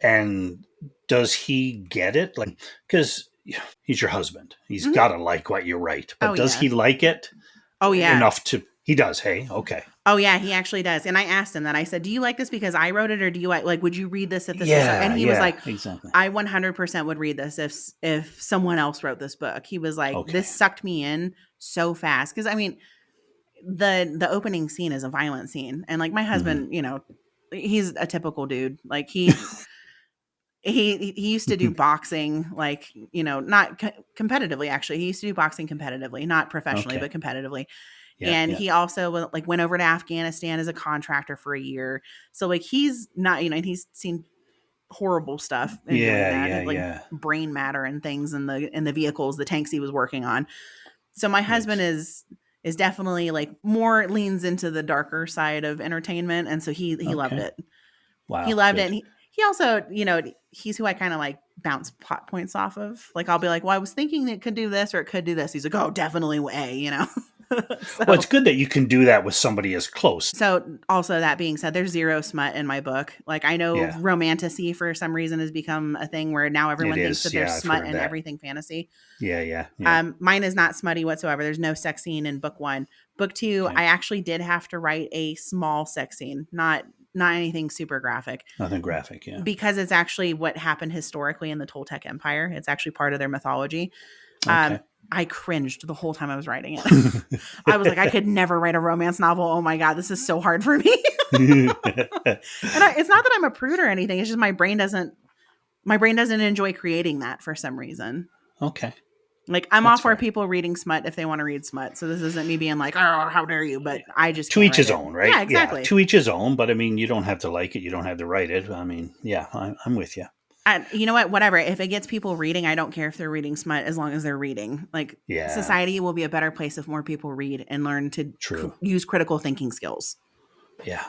And does he get it? Like, because he's your husband. He's Mhm. got to like what you write. Oh But does yeah. he like it Oh yeah. enough to? He does. Hey. Okay. Oh yeah, he actually does. And I asked him that. I said, "Do you like this because I wrote it, or do you like would you read this if this was so?" And Yeah. he was Yeah. like, Exactly. "I 100% would read this if someone else wrote this book." He was like, Okay. "This sucked me in so fast because I mean, the opening scene is a violent scene, and like my Hmm. husband, he's a typical dude. Like he used to do boxing, like not competitively. Actually, he used to do boxing competitively, not professionally, Okay. but competitively. Yeah. And Yeah. he also like went over to Afghanistan as a contractor for a year. So like he's not, and he's seen horrible stuff in doing Yeah. that, Yeah. and like Yeah. brain matter and things in the vehicles, the tanks he was working on. So my husband Yikes. is definitely like more leans into the darker side of entertainment, and so he loved Okay. it. He Wow. loved it. Good. And he also, he's who I kind of like bounce plot points off of. Like I'll be like, well, I was thinking it could do this or it could do this. He's like, oh, definitely A. Well, it's So good that you can do that with somebody as close. so also that being said, there's zero smut in my book. Like I know Yeah. romantasy for some reason has become a thing where now It everyone thinks is. that there's Yeah. I've smut heard in that. everything fantasy. Yeah. Yeah. Yeah. Mine is not smutty whatsoever. There's no sex scene in book one. Book two, Okay. I actually did have to write a small sex scene, not anything super graphic, Nothing graphic. Yeah. because it's actually what happened historically in the Toltec Empire. It's actually part of their mythology. Okay. I cringed the whole time I was writing it. I was like, I could never write a romance novel. Oh my God, this is so hard for me. And it's not that I'm a prude or anything. It's just my brain doesn't enjoy creating that for some reason. Okay. Like I'm all That's for fair. people reading smut if they want to read smut. So this isn't me being like, oh, how dare you? But I just To can't each write his it. own, right? Yeah, Yeah, exactly. to each his own. But I mean, you don't have to like it. You don't have to write it. I mean, yeah, I'm with you. And you know what? Whatever. If it gets people reading, I don't care if they're reading smut as long as they're reading. Like Yeah, society will be a better place if more people read and learn to true. use critical thinking skills. Yeah,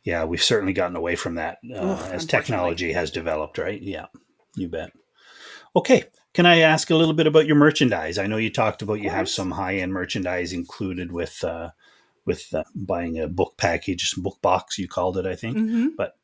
yeah, we've certainly gotten away from that Ugh, as unfortunately. technology has developed, right? Yeah, you bet. Okay, can I ask a little bit about your merchandise? I know you talked about Of you have course. some high end merchandise included with buying a book package, book box. You called it, I think, Mm-hmm. but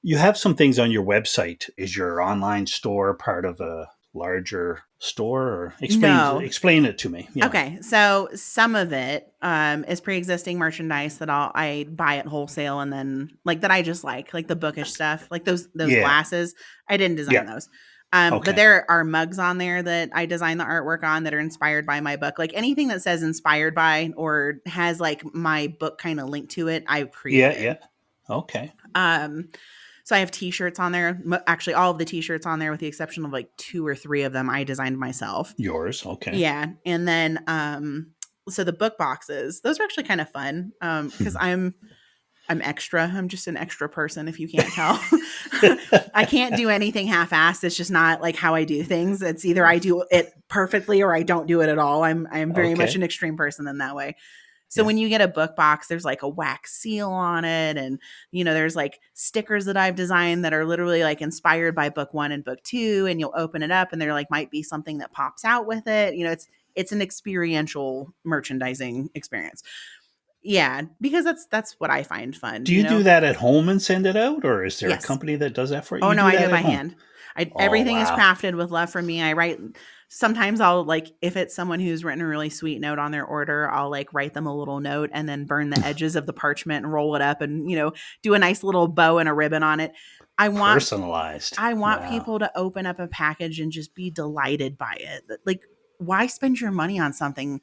you have some things on your website. Is your online store part of a larger store? Or No. explain it to me. Yeah. Okay, so some of it is pre-existing merchandise that I buy at wholesale, and then like that I just like the bookish stuff, like those Yeah. glasses. I didn't design Yeah. those, but Okay. there are mugs on there that I designed the artwork on that are inspired by my book. Like anything that says inspired by or has like my book kind of linked to it, I've Yeah. created. Yeah. Okay. Um, so I have T-shirts on there. Actually, all of the T-shirts on there, with the exception of like two or three of them, I designed myself. Yours. Okay. Yeah, and then so the book boxes, those are actually kind of fun because I'm extra. I'm just an extra person, if you can't tell. I can't do anything half-assed. It's just not like how I do things. It's either I do it perfectly or I don't do it at all. I'm very much Okay. an extreme person in that way. So Yeah. when you get a book box, there's like a wax seal on it. And, there's like stickers that I've designed that are literally like inspired by book 1 and book 2. And you'll open it up and there like might be something that pops out with it. It's an experiential merchandising experience. Yeah, because that's what I find fun, Do you do that at home and send it out, or is there a Yes. company that does that for you? Oh You no, do I do that it by at home. hand. Oh, Everything is wow. crafted with love from me. I write. Sometimes I'll like if it's someone who's written a really sweet note on their order, I'll like write them a little note and then burn the edges of the parchment and roll it up and do a nice little bow and a ribbon on it. I want Personalized. I want Wow. people to open up a package and just be delighted by it. Like, why spend your money on something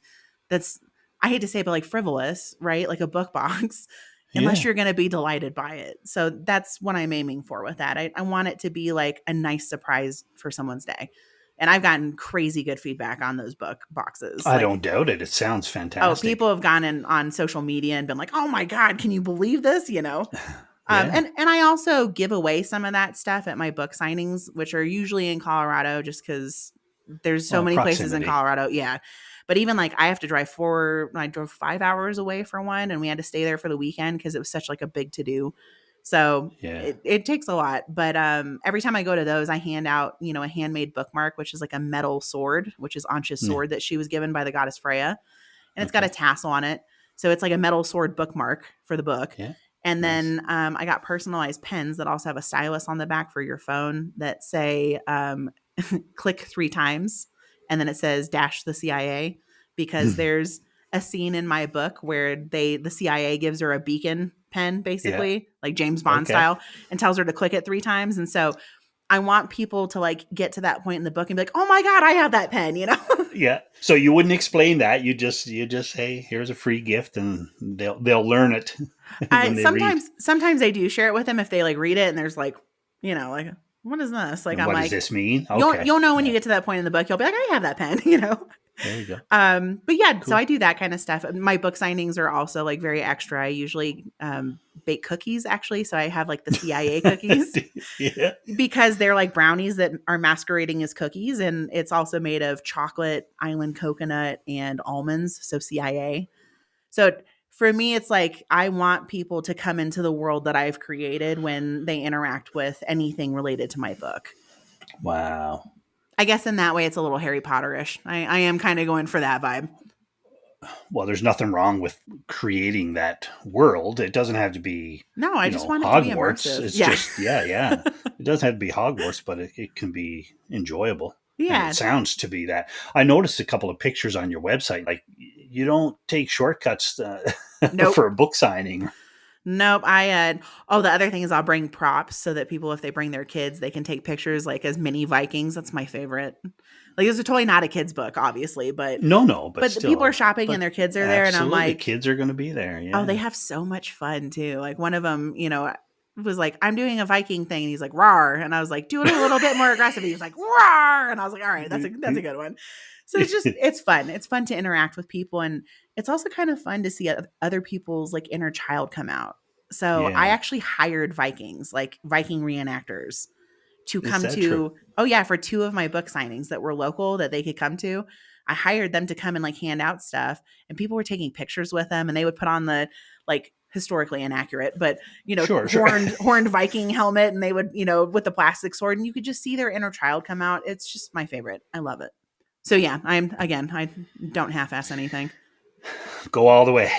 that's, I hate to say it, but like frivolous, right? Like a book box, unless Yeah. you're going to be delighted by it. So that's what I'm aiming for with that. I want it to be like a nice surprise for someone's day. And I've gotten crazy good feedback on those book boxes. I Like, don't doubt it. It sounds oh, fantastic. people have gone in on social media and been like, "Oh my God, can you believe this?" Yeah. And I also give away some of that stuff at my book signings, which are usually in Colorado, just because there's so Well, many places in proximity. Colorado. Yeah, but even like I have to drive I drove 5 hours away for one, and we had to stay there for the weekend because it was such like a big to do. So Yeah. it takes a lot, but every time I go to those, I hand out a handmade bookmark, which is like a metal sword, which is Ansha's Yeah. sword that she was given by the goddess Freya, and it's got a Okay. tassel on it. So it's like a metal sword bookmark for the book. Yeah. And Nice. then I got personalized pens that also have a stylus on the back for your phone that say click 3 times. And then it says dash the CIA because there's a scene in my book where the CIA gives her a beacon pen, Yeah. basically, like James Bond Okay. style, and tells her to click it 3 times. And so I want people to like get to that point in the book and be like, "Oh my God, I have that pen," Yeah. So you wouldn't explain that. You just say, "Here's a free gift," and they'll learn it I when they read. sometimes I do share it with them if they like read it and there's like, like, what is this? Like And I'm what does like, this mean? you'll Okay. you'll know when you Yeah. get to that point in the book. You'll be like, I have that pen, There you go. But yeah, so Cool. I do that kind of stuff. My book signings are also like very extra. I usually bake cookies actually, so I have like the CIA cookies Yeah. because they're like brownies that are masquerading as cookies, and it's also made of chocolate, island coconut, and almonds, so CIA. So for me, it's like I want people to come into the world that I've created when they interact with anything related to my book. Wow. I guess in that way, it's a little Harry Potter-ish. I am kind of going for that vibe. Well, there's nothing wrong with creating that world. It doesn't have to be, No, I just want it to be Hogwarts. immersive. It's Yeah. just, yeah. It doesn't have to be Hogwarts, but it can be enjoyable. And it Yeah. sounds to be that. I noticed a couple of pictures on your website. Like, you don't take shortcuts Nope. for a book signing. Nope. The other thing is I'll bring props so that people, if they bring their kids, they can take pictures like as mini Vikings. That's my favorite. Like, this is totally not a kid's book, obviously, but No, but the people are still. shopping and But their kids are there. And I'm absolutely, like, kids are going to be there. oh, they Yeah. have so much fun too. Like one of them, was like, I'm doing a Viking thing. And he's like, rawr. And I was like, do it a little bit more aggressive. He was like, rawr. And I was like, all right, that's a good one. So it's fun. It's fun to interact with people. And it's also kind of fun to see other people's like inner child come out. So I Yeah. actually hired Vikings, like Viking reenactors to Is come that true? to, oh yeah, for 2 of my book signings that were local that they could come to. I hired them to come and like hand out stuff, and people were taking pictures with them, and they would put on the like historically inaccurate, but Sure. horned Viking helmet, and they would, with the plastic sword, and you could just see their inner child come out. It's just my favorite. I love it. So yeah, I don't half-ass anything. Go all the way.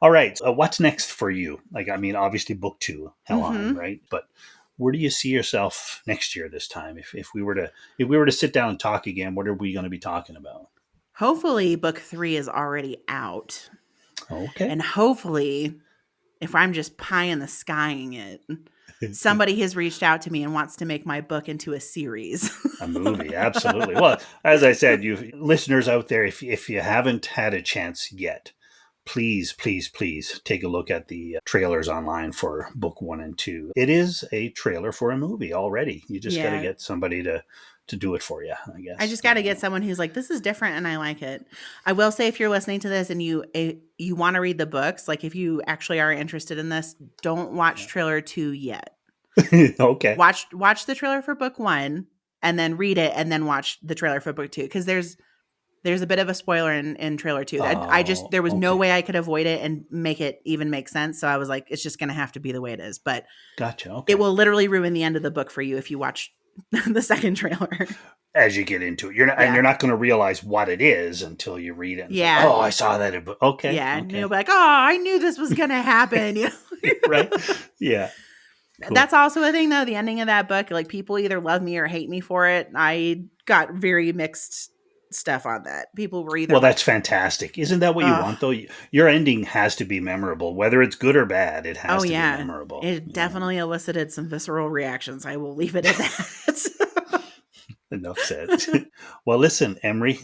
All right. What's next for you? Like, I mean, obviously book 2, Helheim, Mm-hmm. right? But where do you see yourself next year this time? If we were to sit down and talk again, what are we going to be talking about? Hopefully book 3 is already out. Okay. And hopefully, if I'm just pie in the skying it, somebody has reached out to me and wants to make my book into a series. A movie, absolutely. Well, as I said, you listeners out there, if you haven't had a chance yet, please take a look at the trailers online for book 1 and 2. It is a trailer for a movie already. You just got to Yeah. get somebody to to do it for you, I guess. I just got to get someone who's like, this is different and I like it. I will say, if you're listening to this and you want to read the books, like if you actually are interested in this, don't watch trailer 2 yet. Okay. Watch the trailer for book 1 and then read it and then watch the trailer for book 2, because there's a bit of a spoiler in trailer 2. There was no way I could avoid it and make it even make sense. So I was like, it's just going to have to be the way it is. But gotcha. Okay. It will literally ruin the end of the book for you if you watch the second trailer. As you get into it, and you're not going to realize what it is until you read it. Yeah. Like, oh, I saw that. Okay. Yeah. Okay. And you'll be like, oh, I knew this was going to happen. Right. Yeah. Cool. That's also a thing, though. The ending of that book, like, people either love me or hate me for it. I got very mixed stuff on that. People were either that's fantastic. Isn't that what you want, though? Your ending has to be memorable, whether it's good or bad. It has to be memorable. It definitely elicited some visceral reactions. I will leave it at that. Enough said. Well, listen, Emrie,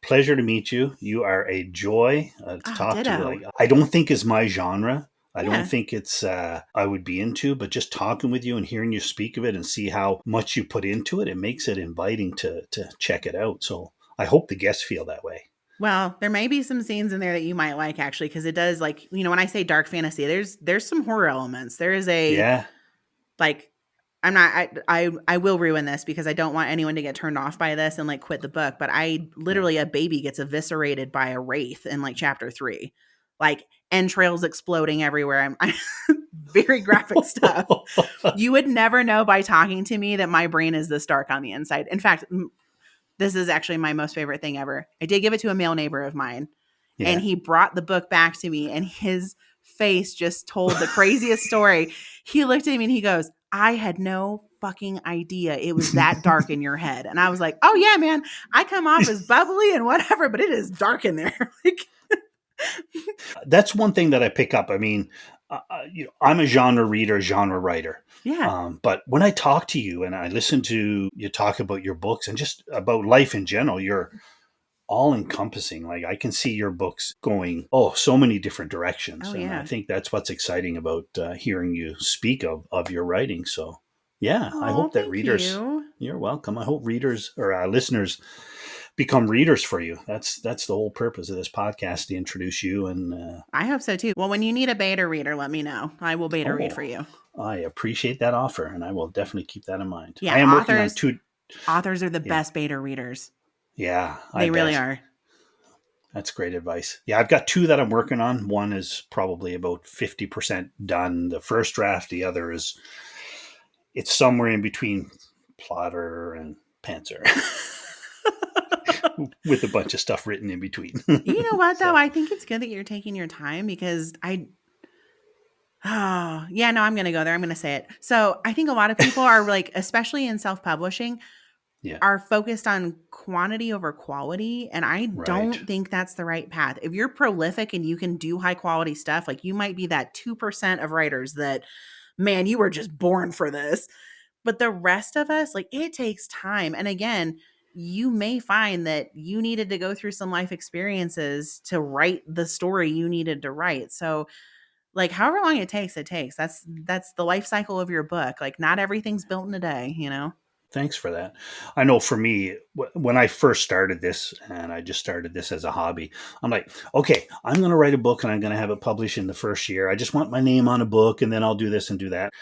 pleasure to meet you. You are a joy to talk ditto. to. Like, I don't think it's my genre. I don't think it's I would be into, but just talking with you and hearing you speak of it and see how much you put into it, it makes it inviting to check it out. So I hope the guests feel that way. Well, there may be some scenes in there that you might like, actually, because it does, like, when I say dark fantasy, there's some horror elements. There is like, I'm not, I will ruin this because I don't want anyone to get turned off by this and like quit the book. But literally a baby gets eviscerated by a wraith in like chapter 3, like entrails exploding everywhere. I'm very graphic stuff. You would never know by talking to me that my brain is this dark on the inside. In fact, this is actually my most favorite thing ever. I did give it to a male neighbor of mine, and he brought the book back to me, and his face just told the craziest story. He looked at me and he goes, I had no fucking idea it was that dark in your head. And I was like, oh yeah, man, I come off as bubbly and whatever, but it is dark in there. Like, that's one thing that I pick up. I mean, I'm a genre reader, genre writer. Yeah. But when I talk to you and I listen to you talk about your books and just about life in general, you're all encompassing. Like, I can see your books going, so many different directions. Oh, and I think that's what's exciting about hearing you speak of your writing. So I hope that readers, you're welcome. I hope readers or listeners become readers for you. That's the whole purpose of this podcast, to introduce you. And I hope so too. Well, when you need a beta reader, let me know. I will beta read for you. I appreciate that offer, and I will definitely keep that in mind. Yeah, I am working on 2. Authors are the best beta readers. Yeah, they really are. That's great advice. Yeah, I've got 2 that I'm working on. One is probably about 50% done, the first draft. The other it's somewhere in between plotter and pantser. With a bunch of stuff written in between. You know what, though? I think it's good that you're taking your time, because I'm going to go there. I'm going to say it. So I think a lot of people are like, especially in self-publishing, are focused on quantity over quality. And I don't think that's the right path. If you're prolific and you can do high quality stuff, like, you might be that 2% of writers that, man, you were just born for this. But the rest of us, like, it takes time. And again, you may find that you needed to go through some life experiences to write the story you needed to write. So, like, however long it takes, that's the life cycle of your book. Like, not everything's built in a day, Thanks for that. I know for me, when I first started this, and I just started this as a hobby, I'm like, okay, I'm going to write a book and I'm going to have it published in the first year. I just want my name on a book, and then I'll do this and do that.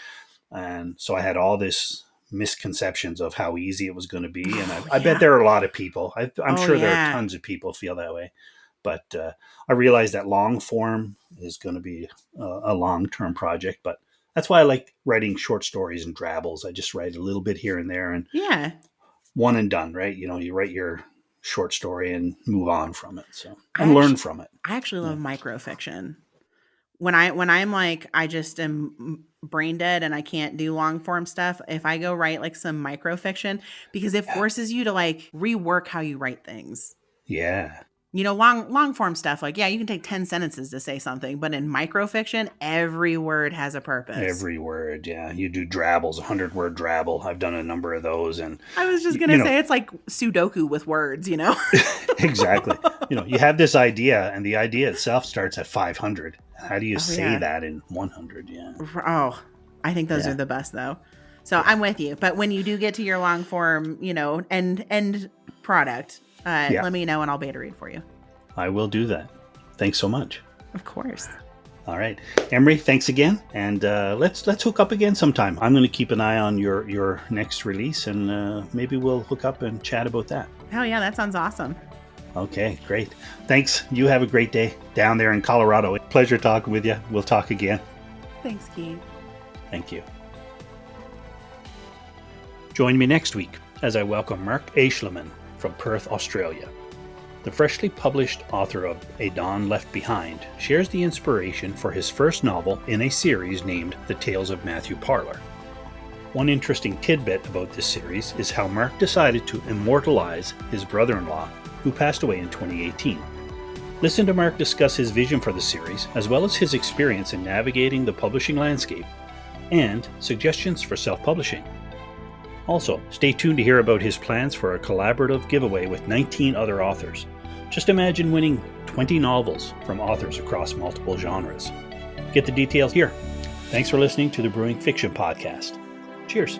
And so I had all this misconceptions of how easy it was going to be. And I bet there are a lot of people. I'm sure there are tons of people feel that way. But I realized that long form is going to be a long-term project. But that's why I like writing short stories and drabbles. I just write a little bit here and there, and one and done, right? You write your short story and move on from it. So learn from it. I actually love microfiction. When I'm like, I just am brain dead and I can't do long form stuff, if I go write like some microfiction, because it forces you to like rework how you write things. Yeah. Long form stuff, like, you can take 10 sentences to say something, but in microfiction, every word has a purpose. Every word, yeah. You do drabbles, 100-word drabble. I've done a number of those. And I was just going to say, it's like Sudoku with words, Exactly. You have this idea, and the idea itself starts at 500. How do you say that in 100? Yeah. Oh, I think those are the best, though. So I'm with you. But when you do get to your long form, end product, let me know and I'll beta read for you. I will do that. Thanks so much. Of course. All right. Emrie, thanks again. And let's hook up again sometime. I'm going to keep an eye on your next release, and maybe we'll hook up and chat about that. Oh, yeah, that sounds awesome. Okay, great. Thanks. You have a great day down there in Colorado. Pleasure talking with you. We'll talk again. Thanks, Keith. Thank you. Join me next week as I welcome Mark Aeschliman from Perth, Australia. The freshly published author of A Dawn Left Behind shares the inspiration for his first novel in a series named The Tales of Matthew Parler. One interesting tidbit about this series is how Mark decided to immortalize his brother-in-law, who passed away in 2018. Listen to Mark discuss his vision for the series, as well as his experience in navigating the publishing landscape, and suggestions for self-publishing. Also, stay tuned to hear about his plans for a collaborative giveaway with 19 other authors. Just imagine winning 20 novels from authors across multiple genres. Get the details here. Thanks for listening to the Brewing Fiction Podcast. Cheers.